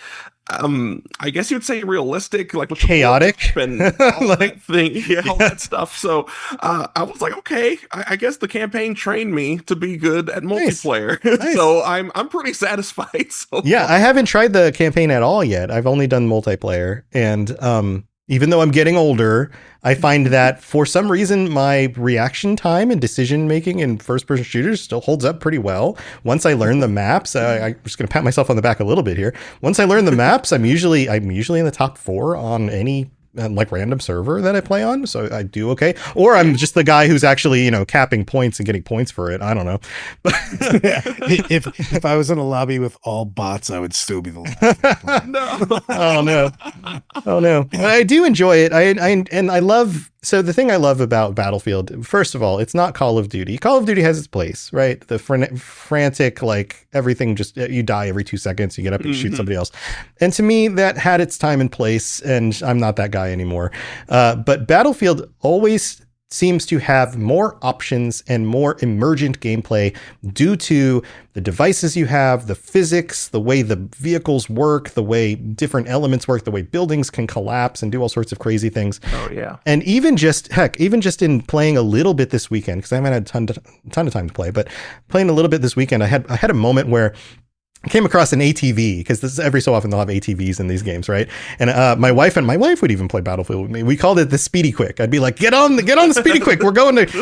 I guess you'd say realistic, like with the Chaotic? warp and all Like- that thing, all that stuff. So I was like, okay, I guess the campaign trained me to be good at Nice. multiplayer. Nice. So I'm pretty satisfied. So Yeah, I haven't tried the campaign at all yet. I've only done multiplayer, and even though I'm getting older, I find that for some reason my reaction time and decision making in first-person shooters still holds up pretty well. Once I learn the maps, I'm just going to pat myself on the back a little bit here. Once I learn the maps, I'm usually in the top 4 on any like random server that I play on, so I do okay. Or I'm just the guy who's actually capping points and getting points for it. I don't know. if I was in a lobby with all bots, I would still be the last. no. Oh no! But I do enjoy it. I love. So the thing I love about Battlefield, first of all, it's not Call of Duty. Call of Duty has its place, right? The frantic, like everything, just you die every 2 seconds, you get up and shoot somebody else. And to me, that had its time and place, and I'm not that guy anymore. But Battlefield always seems to have more options and more emergent gameplay due to the devices you have, the physics, the way the vehicles work, the way different elements work, the way buildings can collapse and do all sorts of crazy things. Oh yeah. And even just in playing a little bit this weekend, because I haven't had a ton of time to play, but playing a little bit this weekend, I had a moment where I came across an ATV, because this is every so often they'll have ATVs in these games, right? And my wife would even play Battlefield with me. We called it the Speedy Quick. I'd be like, get on the Speedy Quick. We're going to get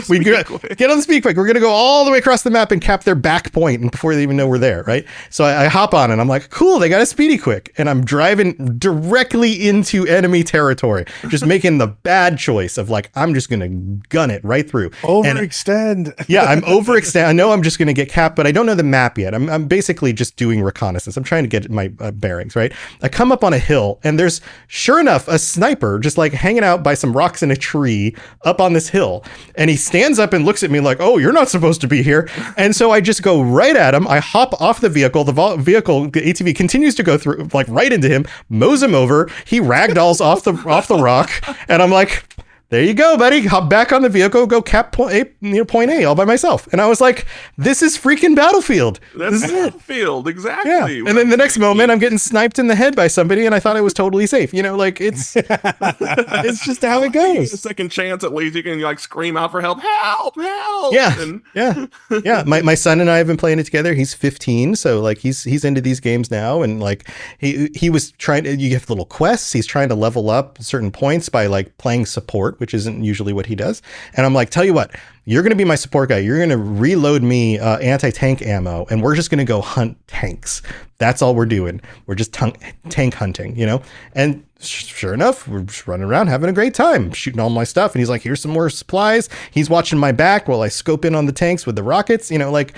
on the Speedy Quick. We're going to go all the way across the map and cap their back point, and before they even know we're there, right? So I hop on and I'm like, cool, they got a Speedy Quick, and I'm driving directly into enemy territory, just making the bad choice of like, I'm just going to gun it right through. Overextend. Yeah, I'm overextend. I know I'm just going to get capped, but I don't know the map yet. I'm basically just doing reconnaissance. I'm trying to get my bearings, right? I come up on a hill, and there's, sure enough, a sniper just like hanging out by some rocks in a tree up on this hill. And he stands up and looks at me like, oh, you're not supposed to be here. And so I just go right at him. I hop off the vehicle. The ATV continues to go through, like right into him, mows him over. He ragdolls off the rock. And I'm like, there you go, buddy. Hop back on the vehicle, go cap point A all by myself. And I was like, this is freaking Battlefield. That's This is it. Battlefield, exactly. Yeah. And then the next moment, I'm getting sniped in the head by somebody, and I thought I was totally safe. Like it's just how it A goes. second chance, at least you can like scream out for help, help. Yeah. And Yeah. My son and I have been playing it together. He's 15, so like he's into these games now, and like he was trying to. You have little quests. He's trying to level up certain points by like playing support support, which isn't usually what he does. And I'm like, tell you what, you're going to be my support guy. You're going to reload me anti-tank ammo, and we're just going to go hunt tanks. That's all we're doing. We're just tank hunting, you know? And sure enough, we're just running around having a great time, shooting all my stuff. And he's like, here's some more supplies. He's watching my back while I scope in on the tanks with the rockets, you know, like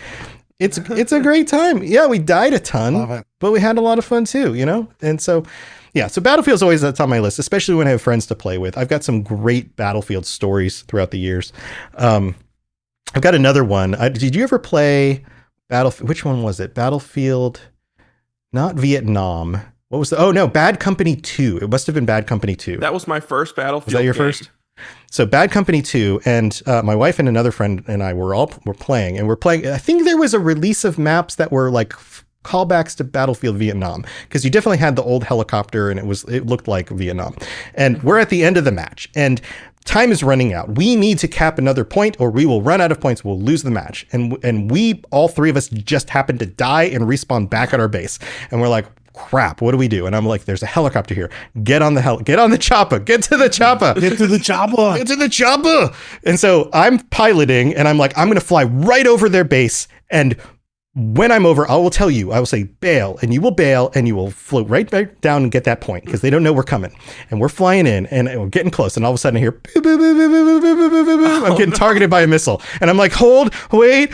it's a great time. Yeah, we died a ton, but we had a lot of fun too, you know? And so, yeah, so Battlefield's always that's on my list, especially when I have friends to play with. I've got some great Battlefield stories throughout the years. I've got another one. Did you ever play Battlefield? Which one was it? Battlefield, not Vietnam. What was Bad Company 2. It must have been Bad Company 2. That was my first Battlefield. Was that your first? So Bad Company 2, and my wife and another friend and I were playing, and we're playing. I think there was a release of maps that were like callbacks to Battlefield Vietnam, because you definitely had the old helicopter and it looked like Vietnam. And we're at the end of the match, and time is running out. We need to cap another point, or we will run out of points. We'll lose the match. And we, all three of us, just happened to die and respawn back at our base. And we're like, crap, what do we do? And I'm like, there's a helicopter here. Get on the chopper. Get to the chopper. Get to the chopper. Get to the chopper. And so I'm piloting, and I'm like, I'm going to fly right over their base. And when I'm over, I will tell you, I will say bail, and you will bail, and you will float right back down and get that point, because they don't know we're coming. And we're flying in, and we're getting close, and all of a sudden I hear boop, boop, boop, boop, boop, boop, boop, boop, boop. I'm getting targeted by a missile. And I'm like, hold, wait,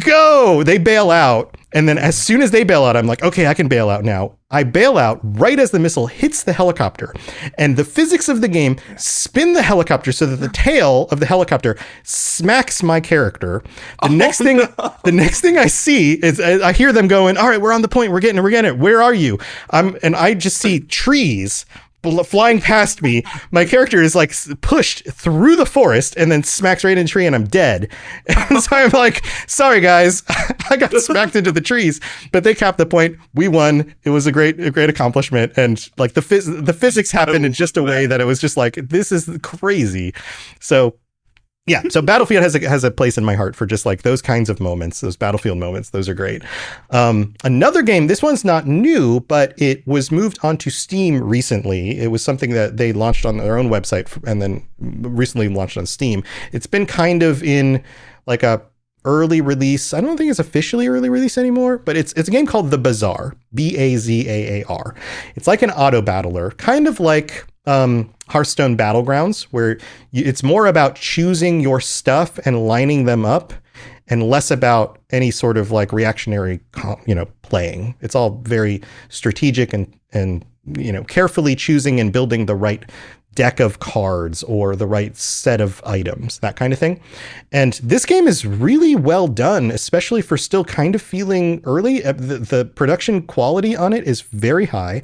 go. They bail out. And then as soon as they bail out, I'm like, okay, I can bail out now. I bail out right as the missile hits the helicopter. And the physics of the game spin the helicopter so that the tail of the helicopter smacks my character. The next thing I see is I hear them going, all right, we're on the point. We're getting it. Where are you? And I just see trees flying past me. My character is like pushed through the forest and then smacks right in a tree, and I'm dead. And so I'm like, sorry guys, I got smacked into the trees, but they capped the point. We won. It was a great accomplishment. And like the physics happened in just a way that it was just like, this is crazy. So yeah, so Battlefield has a place in my heart for just like those kinds of moments, those Battlefield moments. Those are great. Another game, this one's not new, but it was moved onto Steam recently. It was something that they launched on their own website and then recently launched on Steam. It's been kind of in like a early release. I don't think it's officially early release anymore, but it's a game called The Bazaar, Bazaar. It's like an auto battler, kind of like Hearthstone Battlegrounds, where it's more about choosing your stuff and lining them up, and less about any sort of like reactionary, playing. It's all very strategic and carefully choosing and building the right deck of cards or the right set of items, that kind of thing. And this game is really well done, especially for still kind of feeling early. The production quality on it is very high.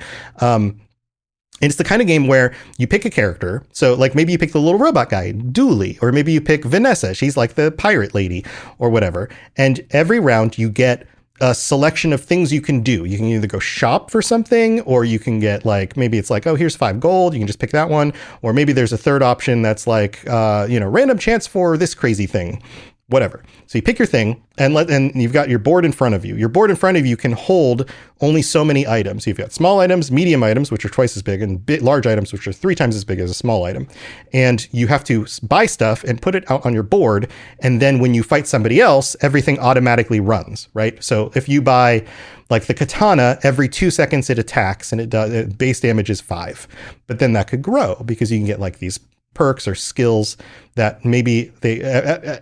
And it's the kind of game where you pick a character. So like maybe you pick the little robot guy, Dooley, or maybe you pick Vanessa. She's like the pirate lady or whatever. And every round you get a selection of things you can do. You can either go shop for something, or you can get like, maybe it's like, oh, here's 5 gold. You can just pick that one. Or maybe there's a third option that's like, random chance for this crazy thing. Whatever. So you pick your thing and you've got your board in front of you. Your board in front of you can hold only so many items. You've got small items, medium items, which are twice as big, and large items, which are 3 times as big as a small item. And you have to buy stuff and put it out on your board. And then when you fight somebody else, everything automatically runs, right? So if you buy like the katana, every 2 seconds it attacks, and base damage is 5. But then that could grow because you can get like these perks or skills that maybe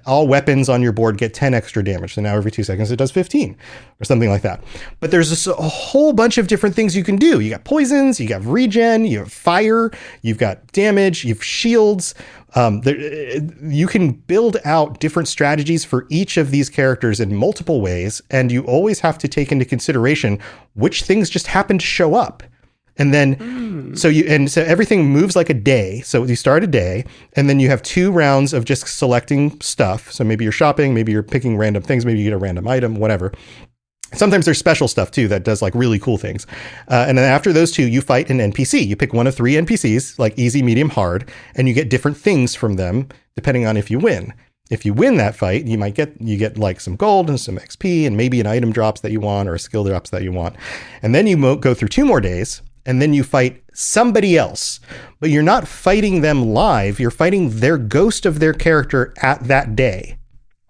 all weapons on your board get 10 extra damage. So now every 2 seconds it does 15 or something like that. But there's just a whole bunch of different things you can do. You got poisons, you got regen, you have fire, you've got damage, you have shields. You can build out different strategies for each of these characters in multiple ways. And you always have to take into consideration which things just happen to show up. And then, so everything moves like a day. So you start a day, and then you have 2 rounds of just selecting stuff. So maybe you're shopping, maybe you're picking random things, maybe you get a random item, whatever. Sometimes there's special stuff too that does like really cool things. And then after those 2, you fight an NPC. You pick one of 3 NPCs, like easy, medium, hard, and you get different things from them depending on if you win. If you win that fight, you get like some gold and some XP, and maybe an item drops that you want or a skill drops that you want. And then you go through 2 more days. and then you fight somebody else, but you're not fighting them live. You're fighting their ghost of their character at that day.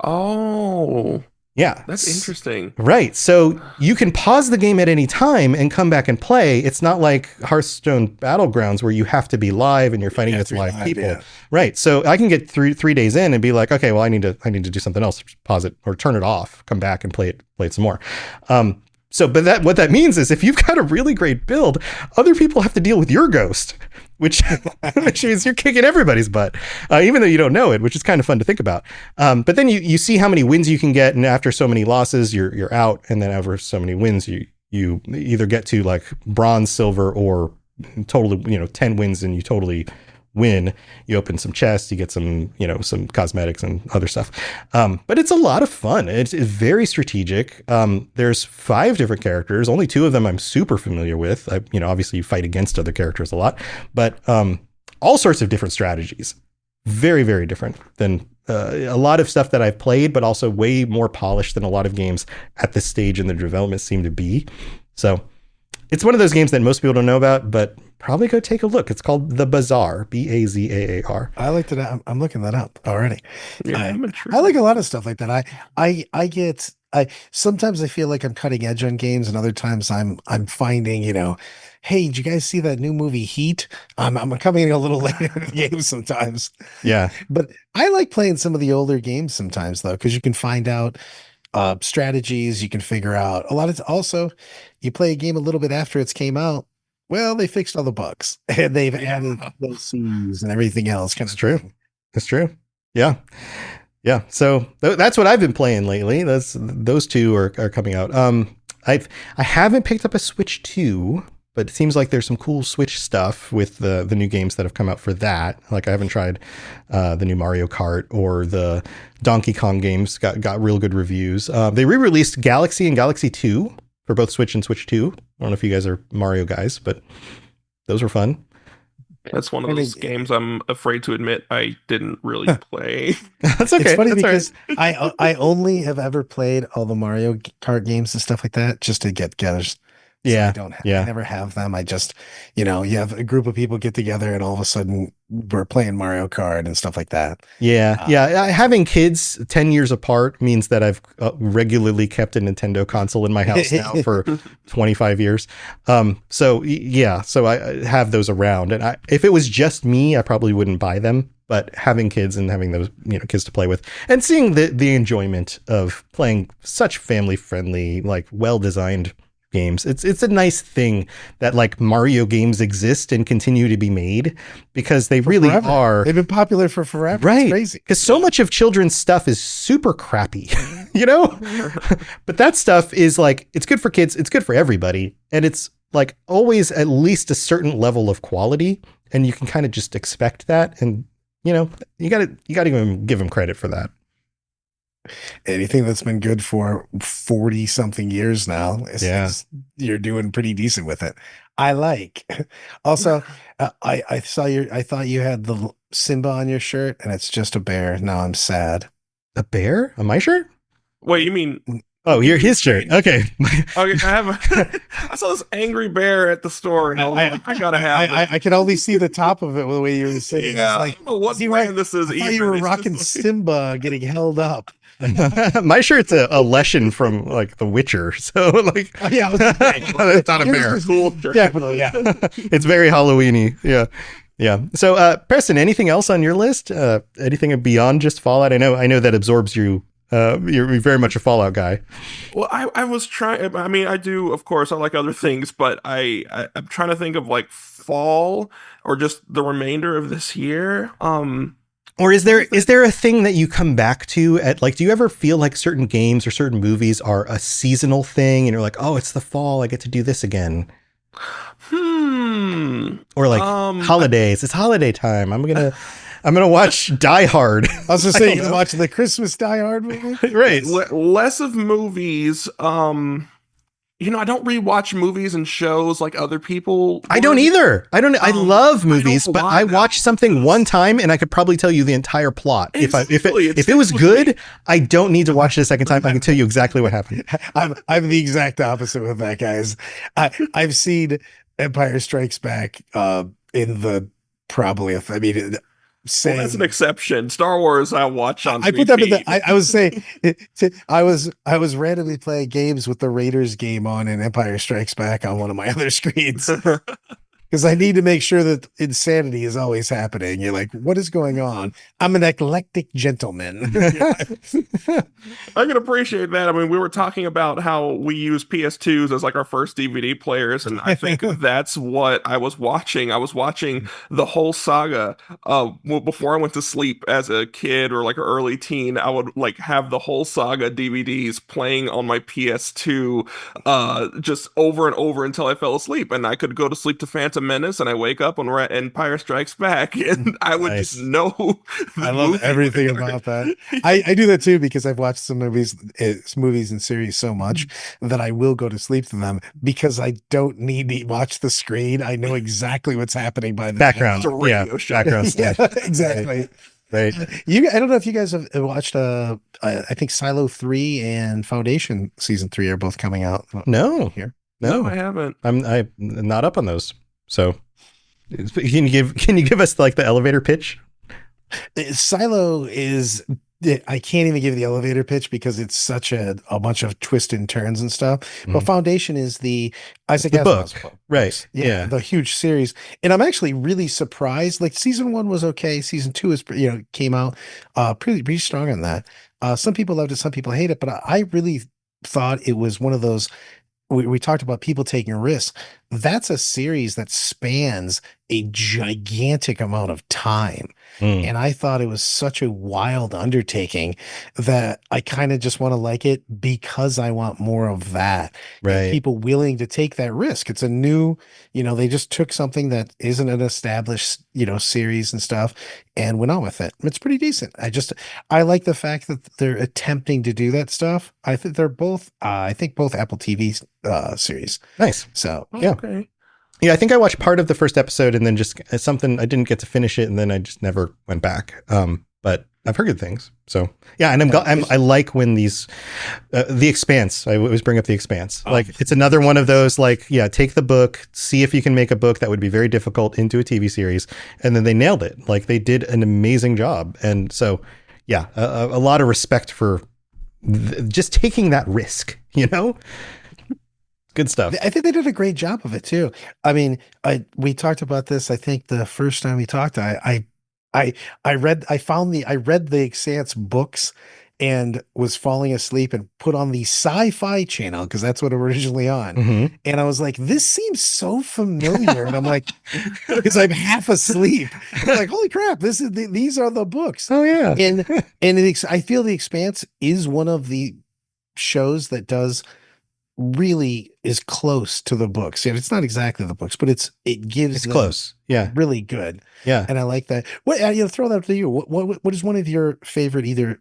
Oh, Yeah. that's interesting. Right. So you can pause the game at any time and come back and play. It's not like Hearthstone Battlegrounds where you have to be live and you're fighting with live people. Yeah. Right. So I can get three days in and be like, okay, well, I need to do something else. Pause it or turn it off, come back and play it some more. But what that means is if you've got a really great build, other people have to deal with your ghost, which means you're kicking everybody's butt, even though you don't know it, which is kind of fun to think about. But then you see how many wins you can get, and after so many losses, you're out, and then after so many wins, you either get to like bronze, silver, or totally 10 wins and you totally win. You open some chests, you get some cosmetics and other stuff. But it's a lot of fun. It's very strategic. There's 5 different characters. Only 2 of them I'm super familiar with. Obviously you fight against other characters a lot, but all sorts of different strategies. Very, very different than a lot of stuff that I've played, but also way more polished than a lot of games at this stage in the development seem to be. So it's one of those games that most people don't know about, but probably go take a look. It's called The Bazaar, Bazaar. I liked it. I'm looking that up already. Yeah, I'm I intrigued. like a lot of stuff like that. I sometimes I feel like I'm cutting edge on games, and other times I'm finding, hey, did you guys see that new movie Heat? I'm coming in a little later in the game sometimes. Yeah. But I like playing some of the older games sometimes though, because you can find out strategies. You can figure out a lot of. Also, you play a game a little bit after it's came out. Well, they fixed all the bugs and they've added DLCs and everything else. It's true. It's true. Yeah. Yeah. So that's what I've been playing lately. Those 2 are coming out. I haven't picked up a Switch 2, but it seems like there's some cool Switch stuff with the new games that have come out for that. Like I haven't tried the new Mario Kart or the Donkey Kong games. Got real good reviews. They re-released Galaxy and Galaxy 2 for both Switch and Switch 2. I don't know if you guys are Mario guys, but those were fun. That's one of those games I'm afraid to admit I didn't really play. That's okay. It's funny That's all right. because I only have ever played all the Mario Kart games and stuff like that just to get togethers. Yeah. I never have them. I just, you have a group of people get together and all of a sudden we're playing Mario Kart and stuff like that. Yeah. Having kids 10 years apart means that I've regularly kept a Nintendo console in my house now for 25 years. So I have those around, and if it was just me, I probably wouldn't buy them. But having kids and having those kids to play with and seeing the enjoyment of playing such family friendly, like well designed games. It's a nice thing that like Mario games exist and continue to be made because they really Forever. are. They've been popular for forever. Right. It's crazy. Because so much of children's stuff is super crappy, but that stuff is like, it's good for kids. It's good for everybody. And it's like always at least a certain level of quality. And you can kind of just expect that. And you gotta give them credit for that. Anything that's been good for 40 something years now, you're doing pretty decent with it. I like. Also, I thought you had the Simba on your shirt, and it's just a bear. Now I'm sad. A bear on my shirt? Wait, you mean? Oh, you're his shirt. Okay. Okay, I saw this angry bear at the store, and I gotta have it. I can only see the top of it the way you were saying. Yeah, It's like, I don't know what see, brand this is I thought either. you were It's rocking just like- Simba getting held up. My shirt's a lesson from like The Witcher. So like, Oh, yeah, I was gonna say, it's not a yours bear. is cool. Definitely, yeah. It's very Halloweeny. Yeah. Yeah. So, Preston, anything else on your list? Anything beyond just Fallout? I know that absorbs you. You're very much a Fallout guy. Well, I was trying. I mean, I do, of course, I like other things, but I'm trying to think of like fall or just the remainder of this year. Or is there a thing that you come back to at like, do you ever feel like certain games or certain movies are a seasonal thing and you're like, oh, it's the fall, I get to do this again? Or like holidays, it's holiday time. I'm gonna watch Die Hard. I was just saying, watching the Christmas Die Hard movie. Right. Less of movies. I don't rewatch movies and shows like other people. I don't either. I love movies, don't but want I that. watch something one time and I could probably tell you the entire plot. Exactly. If it was good, I don't need to watch it a second time. I can tell you exactly what happened. I'm the exact opposite with that, guys. I've seen Empire Strikes Back in the probably, I mean, Well, that's an exception. Star Wars, I watch on. I put them in the. repeat. I was saying, I was randomly playing games with the Raiders game on and Empire Strikes Back on one of my other screens because I need to make sure that insanity is always happening. You're like, what is going on? I'm an eclectic gentleman. I can appreciate that. I mean, we were talking about how we use PS2s as like our first DVD players, and I think that's what I was watching. I was watching the whole saga. Before I went to sleep as a kid or like an early teen, I would like have the whole saga DVDs playing on my PS2, just over and over until I fell asleep, and I could go to sleep to Phantom Menace, and I wake up and we're at Empire Strikes Back, and I would just know. I love everything about that. I do that too because I've watched some movies and series so much that I will go to sleep to them because I don't need to watch the screen. I know exactly what's happening by the Background, It's a radio yeah, show. background Yeah, stuff. exactly. Right. I don't know if you guys have watched. I think Silo 3 and Foundation season 3 are both coming out. No, Here. No, no, I haven't. I'm not up on those. So, can you give us like the elevator pitch? Silo is. I can't even give the elevator pitch because it's such a bunch of twists and turns and stuff. But Foundation is the Isaac The book, Asimov's book. right? Yeah, the huge series. And I'm actually really surprised. Like season 1 was okay. Season 2 is came out pretty strong on that. Some people loved it, some people hate it, but I really thought it was one of those. We talked about people taking risks. That's a series that spans a gigantic amount of time. Mm. And I thought it was such a wild undertaking that I kind of just want to like it because I want more of that. And Right. people willing to take that risk. It's a new, they just took something that isn't an established, series and stuff and went on with it. It's pretty decent. I like the fact that they're attempting to do that stuff. I think they're both, both Apple TV series. Nice. So, Oh, yeah. Okay. Yeah, I think I watched part of the first episode and then just something I didn't get to finish it, and then I just never went back. But I've heard good things. So yeah, and I like when these, The Expanse. I always bring up The Expanse. Like it's another one of those. Like take the book, see if you can make a book that would be very difficult into a TV series, and then they nailed it. Like they did an amazing job. And so yeah, a lot of respect for just taking that risk. Good stuff. I think they did a great job of it too. I mean, we talked about this. I think the first time we talked, I read the Expanse books and was falling asleep and put on the Sci-Fi Channel because that's what it was originally on. Mm-hmm. And I was like, this seems so familiar. And I'm like, because I'm half asleep. I'm like, holy crap! These are the books. Oh yeah. I feel The Expanse is one of the shows that really is close to the books. Yeah, it's not exactly the books, but it's Close. Yeah. really good. Yeah. And I like that. What throw that to you. What is one of your favorite either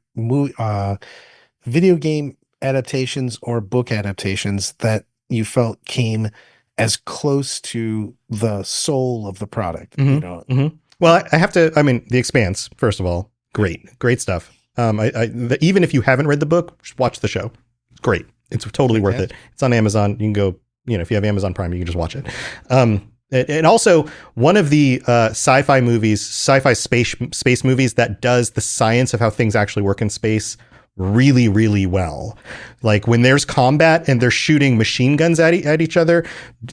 video game adaptations or book adaptations that you felt came as close to the soul of the product? Mm-hmm. Well, I have to. I mean, The Expanse. First of all, great stuff. Even if you haven't read the book, just watch the show. It's great. It's totally worth it. It's on Amazon. You can go, if you have Amazon Prime, you can just watch it. And also one of the sci-fi space movies that does the science of how things actually work in space really, really well. Like when there's combat and they're shooting machine guns at each other,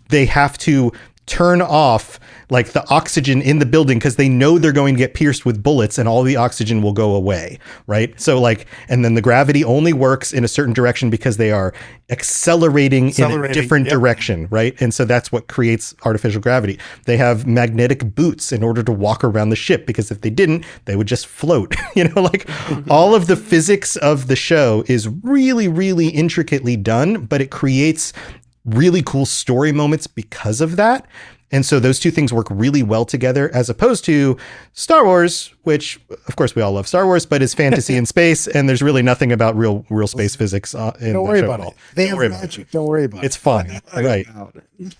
they have to turn off like the oxygen in the building because they know they're going to get pierced with bullets and all the oxygen will go away, right? So and then the gravity only works in a certain direction because they are accelerating in a different direction, right? And so that's what creates artificial gravity. They have magnetic boots in order to walk around the ship because if they didn't, they would just float. All of the physics of the show is really, really intricately done, but it creates really cool story moments because of that. And so those two things work really well together, as opposed to Star Wars, which of course we all love Star Wars, but is fantasy in space, and there's really nothing about real space physics. Don't worry about it. They have magic. Don't worry about it. It's fun. Right.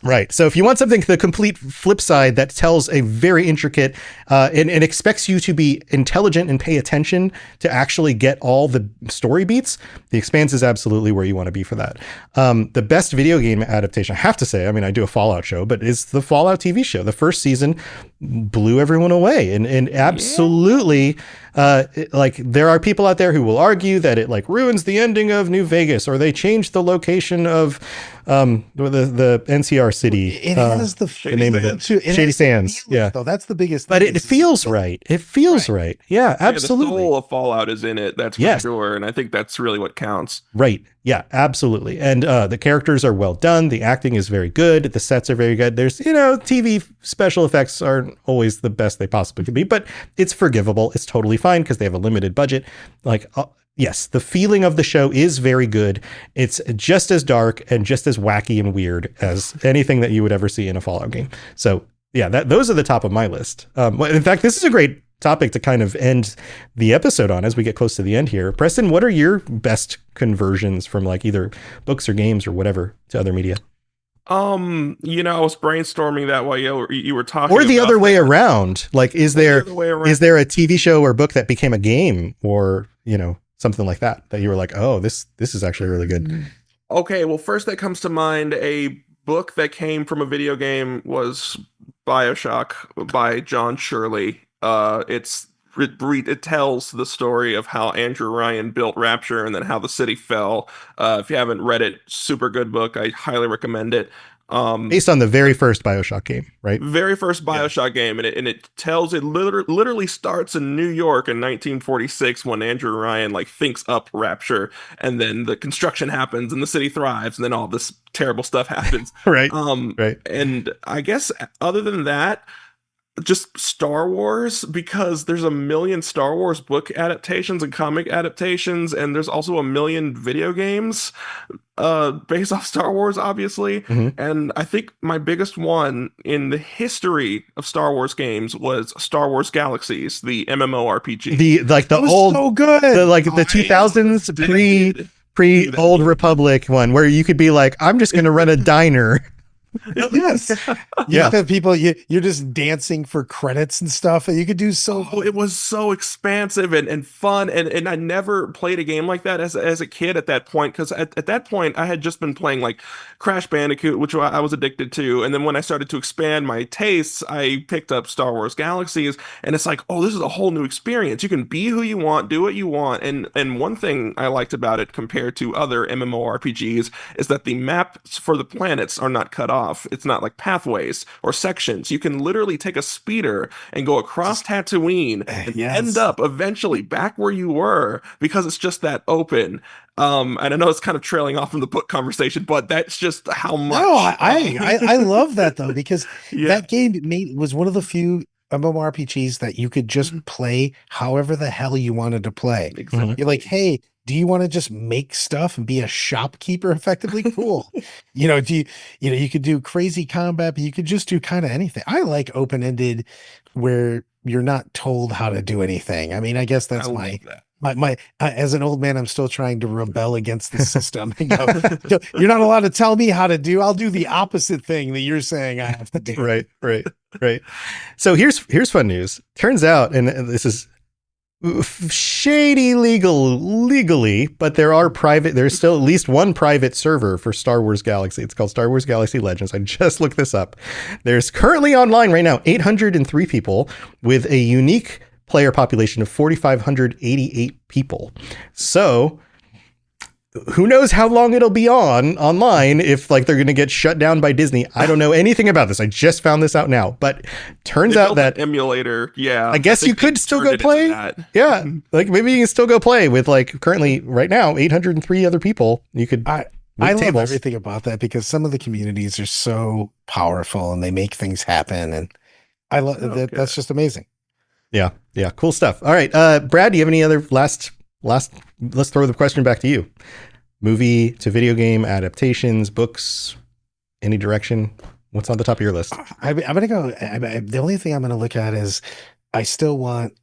Right. So if you want something, the complete flip side that tells a very intricate and expects you to be intelligent and pay attention to actually get all the story beats, The Expanse is absolutely where you want to be for that. The best video game adaptation, I have to say, I mean, I do a Fallout show, but is the Fallout TV show. The first season blew everyone away, and absolutely, like there are people out there who will argue that it like ruins the ending of New Vegas, or they changed the location of the NCR city. It has the name of it. Shady Sands. Yeah, though that's the biggest. But it feels right. It feels right. Yeah, absolutely. The soul of Fallout is in it. That's for sure, and I think that's really what counts. Right. Yeah, absolutely. And the characters are well done. The acting is very good. The sets are very good. There's, TV special effects aren't always the best they possibly could be, but it's forgivable. It's totally fine because they have a limited budget. Like, yes, the feeling of the show is very good. It's just as dark and just as wacky and weird as anything that you would ever see in a Fallout game. So yeah, those are the top of my list. In fact, this is a great topic to kind of end the episode on as we get close to the end here. Preston, what are your best conversions from like either books or games or whatever to other media? I was brainstorming that while you were talking. Or the other way around. Like, is there a TV show or book that became a game, or something like that you were like, oh, this is actually really good? Okay, well, first that comes to mind, a book that came from a video game was BioShock by John Shirley. It tells the story of how Andrew Ryan built Rapture and then how the city fell. If you haven't read it, super good book. I highly recommend it. Based on the very first BioShock game, right? Very first BioShock game, and it tells it literally starts in New York in 1946 when Andrew Ryan thinks up Rapture, and then the construction happens and the city thrives, and then all this terrible stuff happens. Right. Right. And I guess other than that, just Star Wars, because there's a million Star Wars book adaptations and comic adaptations, and there's also a million video games based off Star Wars, obviously. Mm-hmm. And I think my biggest one in the history of Star Wars games was Star Wars Galaxies, the MMORPG. The old, so good. The 2000s pre Old Republic one, where you could be like, I'm just going to run a diner. Yes. Yeah. The people you're just dancing for credits and stuff, and you could do so. Oh, it was so expansive and fun, and I never played a game like that as a kid at that point, because at that point I had just been playing like Crash Bandicoot, which I was addicted to, and then when I started to expand my tastes, I picked up Star Wars Galaxies, and it's like, oh, this is a whole new experience. You can be who you want, do what you want, and one thing I liked about it compared to other MMORPGs is that the maps for the planets are not cut off. It's not like pathways or sections. You can literally take a speeder and go across Tatooine and end up eventually back where you were, because it's just that open. And I know it's kind of trailing off from the book conversation, but that's just how much. No, I love that though, because that game was one of the few MMORPGs that you could just play however the hell you wanted to play. Exactly. You're like, hey, do you want to just make stuff and be a shopkeeper effectively? Cool. You could do crazy combat, but you could just do kind of anything. I like open-ended where you're not told how to do anything. I mean, I guess that's my as an old man, I'm still trying to rebel against the system. You're not allowed to tell me how to do. I'll do the opposite thing that you're saying I have to do. Right. So here's fun news. Turns out, and this is shady legally, but there's still at least one private server for Star Wars Galaxy. It's called Star Wars Galaxy Legends. I just looked this up. There's currently online right now 803 people with a unique player population of 4,588 people. So who knows how long it'll be online if they're going to get shut down by Disney. I don't know anything about this. I just found this out now, but turns out that emulator. Yeah. I guess you could still go play. Yeah. Maybe you can still go play with currently right now, 803 other people. You could. I love everything about that, because some of the communities are so powerful and they make things happen. And I love that. That's just amazing. Yeah. Yeah. Cool stuff. All right. Brad, do you have any other last, let's throw the question back to you. Movie to video game adaptations, books, any direction? What's on the top of your list? I'm going to go. The only thing I'm going to look at is I still want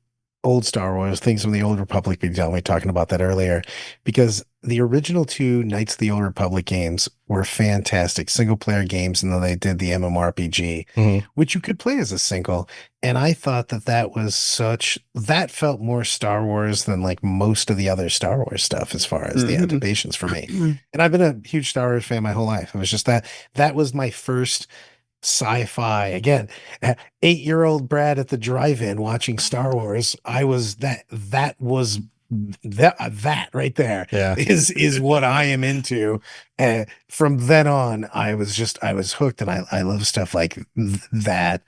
old Star Wars, things from the Old Republic. We were talking about that earlier, because the original 2 Knights of the Old Republic games were fantastic single player games. And then they did the MMORPG, which you could play as a single. And I thought that felt more Star Wars than like most of the other Star Wars stuff as far as the adaptations for me. And I've been a huge Star Wars fan my whole life. It was just that was my first sci-fi. Again, 8-year-old Brad at the drive-in watching Star Wars. I was that right there is what I am into. From then on, I was hooked, and I love stuff like that.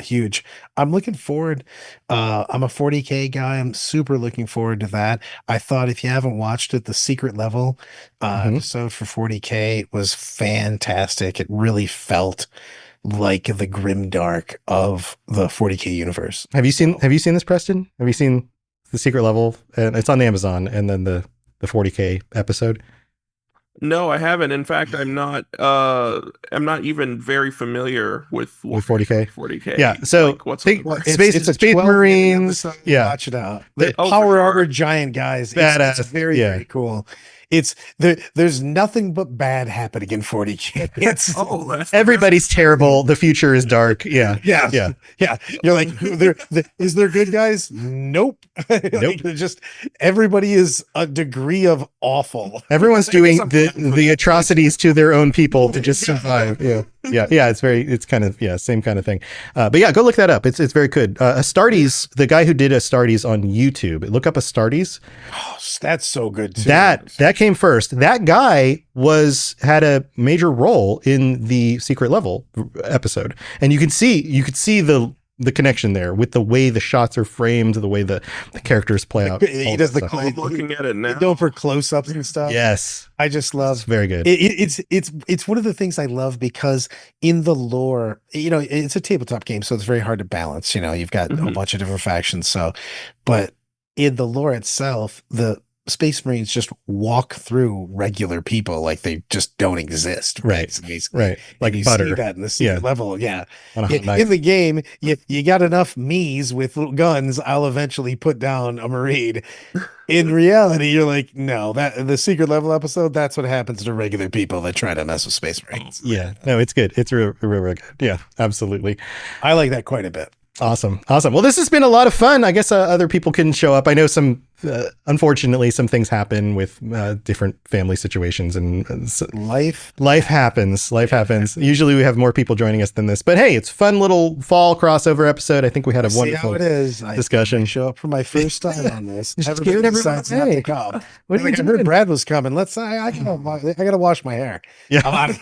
Huge. I'm looking forward. I'm a 40K guy. I'm super looking forward to that. I thought, if you haven't watched it, the secret level episode for 40K was fantastic. It really felt like the grimdark of the 40K universe. Have you seen this, Preston? Have you seen the secret level? And it's on Amazon, and then the 40K episode. No, I haven't. In fact, I'm not even very familiar with 40K. 40K. Yeah. So like, what's think It's a Space 12 Marines. episode. Yeah. Watch it out. The- The for power sure. armor giant guys. Badass. It's very, very cool. It's there's nothing but bad happening in 40K. It's that's Everybody's terrible. The future is dark. Yeah. yeah. You're like, is there good guys? Nope. Like, they're just everybody is a degree of awful. Everyone's doing the atrocities to their own people to just survive. Yeah. It's kind of, same kind of thing. But yeah, go look that up. It's very good. Astartes, the guy who did Astartes on YouTube, look up Astartes. Oh, that's so good too. That came first. That guy had a major role in the secret level episode, and you could see the connection there with the way the shots are framed, the way the characters play out. He does the I'm looking at it now. go for close-ups and stuff. Yes, I just love. it's very good. It's one of the things I love, because in the lore, it's a tabletop game, so it's very hard to balance. You've got a bunch of different factions. So, but in the lore itself, the Space Marines just walk through regular people like they just don't exist. Right. So basically, Right. Like and you butter. see that in the secret level. Yeah. On a hot knife. In the game, you got enough me's with little guns. I'll eventually put down a Marine. In reality, you're like, no, that the secret level episode, that's what happens to regular people that try to mess with Space Marines. Yeah, no, it's good. It's real good. Yeah, absolutely. I like that quite a bit. Awesome. Well, this has been a lot of fun. I guess other people can show up. I know unfortunately, some things happen with different family situations, and Life happens. Usually we have more people joining us than this, but hey, it's a fun little fall crossover episode. I think we had a See wonderful how it is. discussion. I show up for my first time on this. Just Everybody scared everyone decides not away. to come. What are you I doing? heard Brad was coming. I gotta wash my hair. Yeah. I'm out of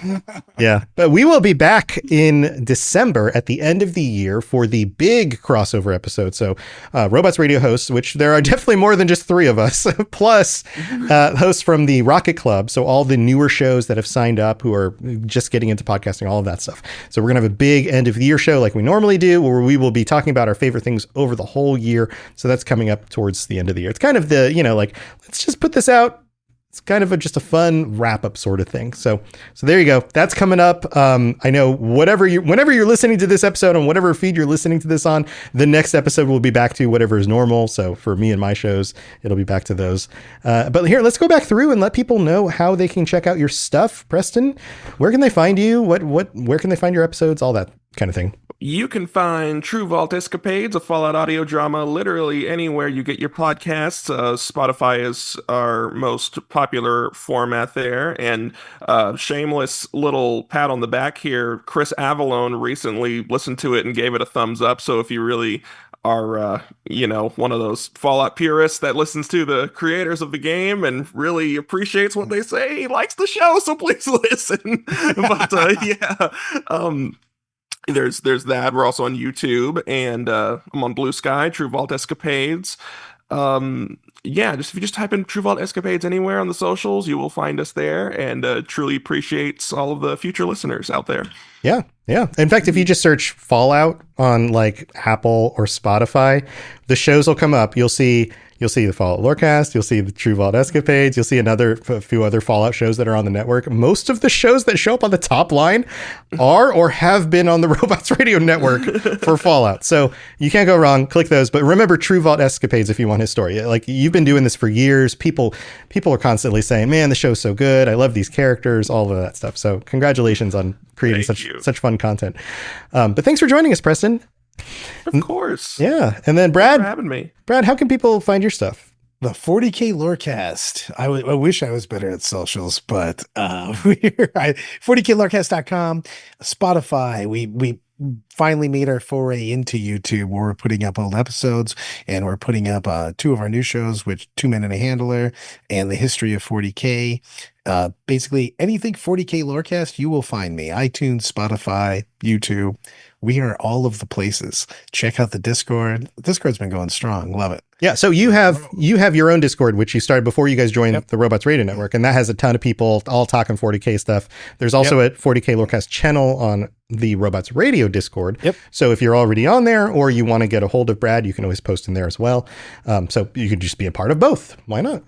here. Yeah, but we will be back in December at the end of the year for the big crossover episode. So Robots Radio hosts, which there are definitely more than just 3 of us, plus hosts from the Rocket Club. So all the newer shows that have signed up who are just getting into podcasting, all of that stuff. So we're going to have a big end of the year show like we normally do, where we will be talking about our favorite things over the whole year. So that's coming up towards the end of the year. It's kind of the, let's just put this out. It's kind of just a fun wrap up sort of thing. So there you go. That's coming up. I know whenever you're listening to this episode on whatever feed you're listening to this on, the next episode will be back to whatever is normal. So for me and my shows, it'll be back to those. But here, let's go back through and let people know how they can check out your stuff. Preston, where can they find you? Where can they find your episodes? All that kind of thing. You can find True Vault Escapades, a Fallout audio drama, literally anywhere you get your podcasts. Spotify is our most popular format there. And shameless little pat on the back here, Chris Avalone recently listened to it and gave it a thumbs up. So if you really are, one of those Fallout purists that listens to the creators of the game and really appreciates what they say, he likes the show, so please listen. But there's that. We're also on YouTube, and I'm on Blue Sky, True Vault Escapades. If you just type in True Vault Escapades anywhere on the socials, you will find us there, and truly appreciates all of the future listeners out there. Yeah. In fact, if you just search Fallout on like Apple or Spotify, the shows will come up. You'll see, You'll see the Fallout Lorecast. You'll see the True Vault Escapades. You'll see a few other Fallout shows that are on the network. Most of the shows that show up on the top line are or have been on the Robots Radio Network for Fallout. So you can't go wrong. Click those. But remember True Vault Escapades if you want his story. Like, you've been doing this for years. People are constantly saying, man, the show's so good. I love these characters, all of that stuff. So congratulations on creating such fun content. But thanks for joining us, Preston. Of course. Yeah. And then Brad, Thanks for having me. Brad, how can people find your stuff? The 40K Lorecast. I wish I was better at socials, but we're 40klorecast.com, Spotify. We finally made our foray into YouTube, where we're putting up old episodes, and we're putting up 2 of our new shows, which 2 Men and a Handler and the History of 40K. Basically anything 40K Lorecast, you will find me. iTunes, Spotify, YouTube. We are all of the places. Check out the Discord. The Discord's been going strong. Love it. Yeah, so you have your own Discord, which you started before you guys joined the Robots Radio Network, and that has a ton of people all talking 40K stuff. There's also a 40K Lorecast channel on the Robots Radio Discord. Yep. So if you're already on there, or you want to get a hold of Brad, you can always post in there as well. So you could just be a part of both. Why not?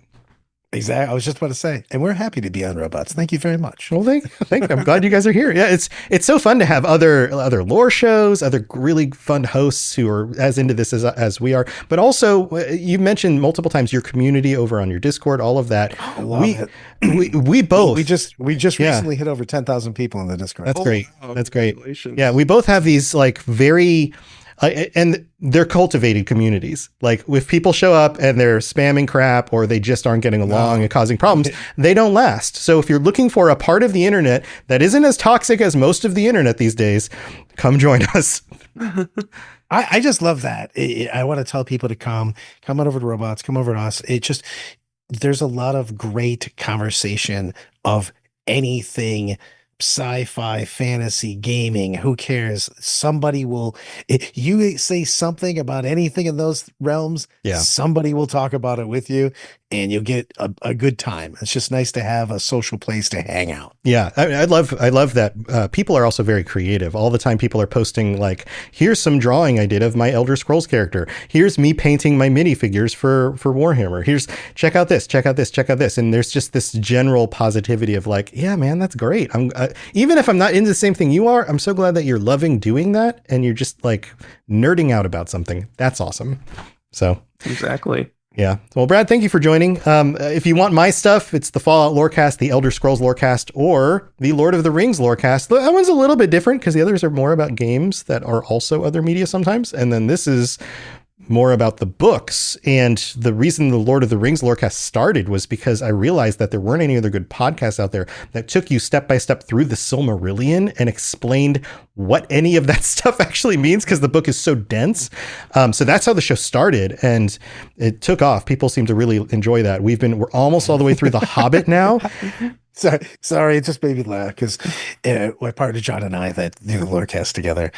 Exactly. I was just about to say, and we're happy to be on Robots. Thank you very much. Well, thank. I'm glad you guys are here. Yeah, it's so fun to have other lore shows, other really fun hosts who are as into this as we are. But also, you mentioned multiple times your community over on your Discord, all of that. I love it. We both. We just recently hit over 10,000 people in the Discord. That's great. Wow, That's great. congratulations. Yeah, we both have these like very. And they're cultivated communities. Like, if people show up and they're spamming crap, or they just aren't getting along and causing problems, they don't last. So if you're looking for a part of the internet that isn't as toxic as most of the internet these days, come join us. I just love that. I want to tell people to come on over to Robots, come over to us. There's a lot of great conversation of anything sci-fi, fantasy, gaming. Who cares? Somebody will, if you say something about anything in those realms, somebody will talk about it with you, and you'll get a good time. It's just nice to have a social place to hang out. Yeah, I love that. People are also very creative. All the time people are posting like, here's some drawing I did of my Elder Scrolls character. Here's me painting my minifigures for Warhammer. Check out this, check out this, check out this. And there's just this general positivity of like, yeah, man, that's great. Even if I'm not into the same thing you are, I'm so glad that you're loving doing that, and you're just like nerding out about something. That's awesome. So Exactly. yeah. Well, Brad, thank you for joining. If you want my stuff, it's the Fallout Lorecast, the Elder Scrolls Lorecast, or the Lord of the Rings Lorecast. That one's a little bit different because the others are more about games that are also other media sometimes. And then this is more about the books. And the reason the Lord of the Rings Lorecast started was because I realized that there weren't any other good podcasts out there that took you step by step through the Silmarillion and explained what any of that stuff actually means, because the book is so dense. So that's how the show started, and it took off. People seem to really enjoy that. We're almost all the way through The Hobbit now. Sorry, it just made me laugh because my partner John and I that do the Lorecast together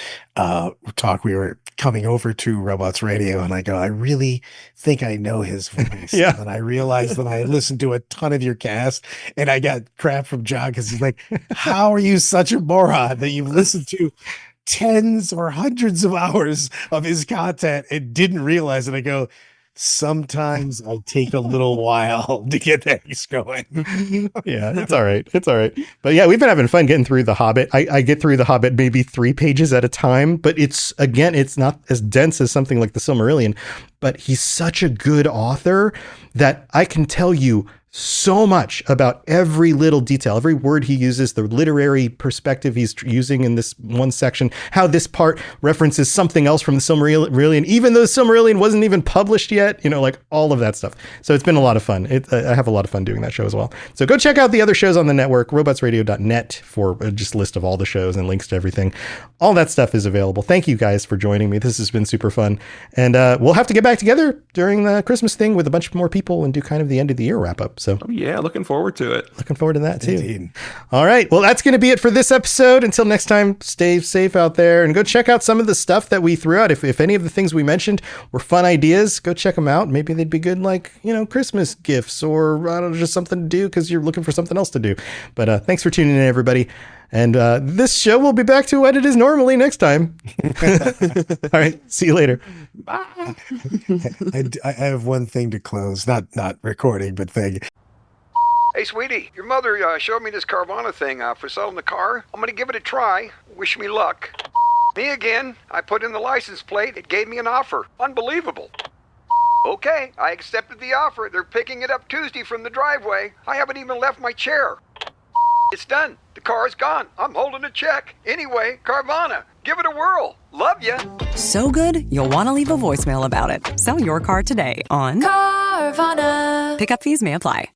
we were coming over to Robots Radio, and I go, I really think I know his voice. Yeah. And I realized that I had listened to a ton of your cast, and I got crap from John because he's like, how are you such a moron that you've listened to tens or hundreds of hours of his content and didn't realize it? I go, sometimes I take a little while to get things going. Yeah, it's all right. It's all right. But yeah, we've been having fun getting through The Hobbit. I get through The Hobbit maybe 3 pages at a time, but it's not as dense as something like the Silmarillion, but he's such a good author that I can tell you so much about every little detail, every word he uses, the literary perspective he's using in this one section, how this part references something else from the Silmarillion, even though the Silmarillion wasn't even published yet, like all of that stuff. So it's been a lot of fun. I have a lot of fun doing that show as well. So go check out the other shows on the network, robotsradio.net, for just a list of all the shows and links to everything. All that stuff is available. Thank you guys for joining me. This has been super fun. And we'll have to get back together during the Christmas thing with a bunch more people and do kind of the end of the year wrap up. So Yeah, looking forward to it. looking forward to that too. Indeed. All right. Well, that's going to be it for this episode. Until next time, stay safe out there and go check out some of the stuff that we threw out. If any of the things we mentioned were fun ideas, go check them out. Maybe they'd be good, like, Christmas gifts, or I don't know, just something to do because you're looking for something else to do. But thanks for tuning in, everybody. And this show will be back to what it is normally next time. All right. See you later. I have one thing to close, not recording, but thing. Hey, sweetie, your mother showed me this Carvana thing for selling the car. I'm gonna give it a try. Wish me luck. Me again. I put in the license plate. It gave me an offer. Unbelievable. Okay, I accepted the offer. They're picking it up Tuesday from the driveway. I haven't even left my chair. It's done. The car's gone. I'm holding a check. Anyway, Carvana, give it a whirl. Love ya. So good, you'll want to leave a voicemail about it. Sell your car today on Carvana. Pickup fees may apply.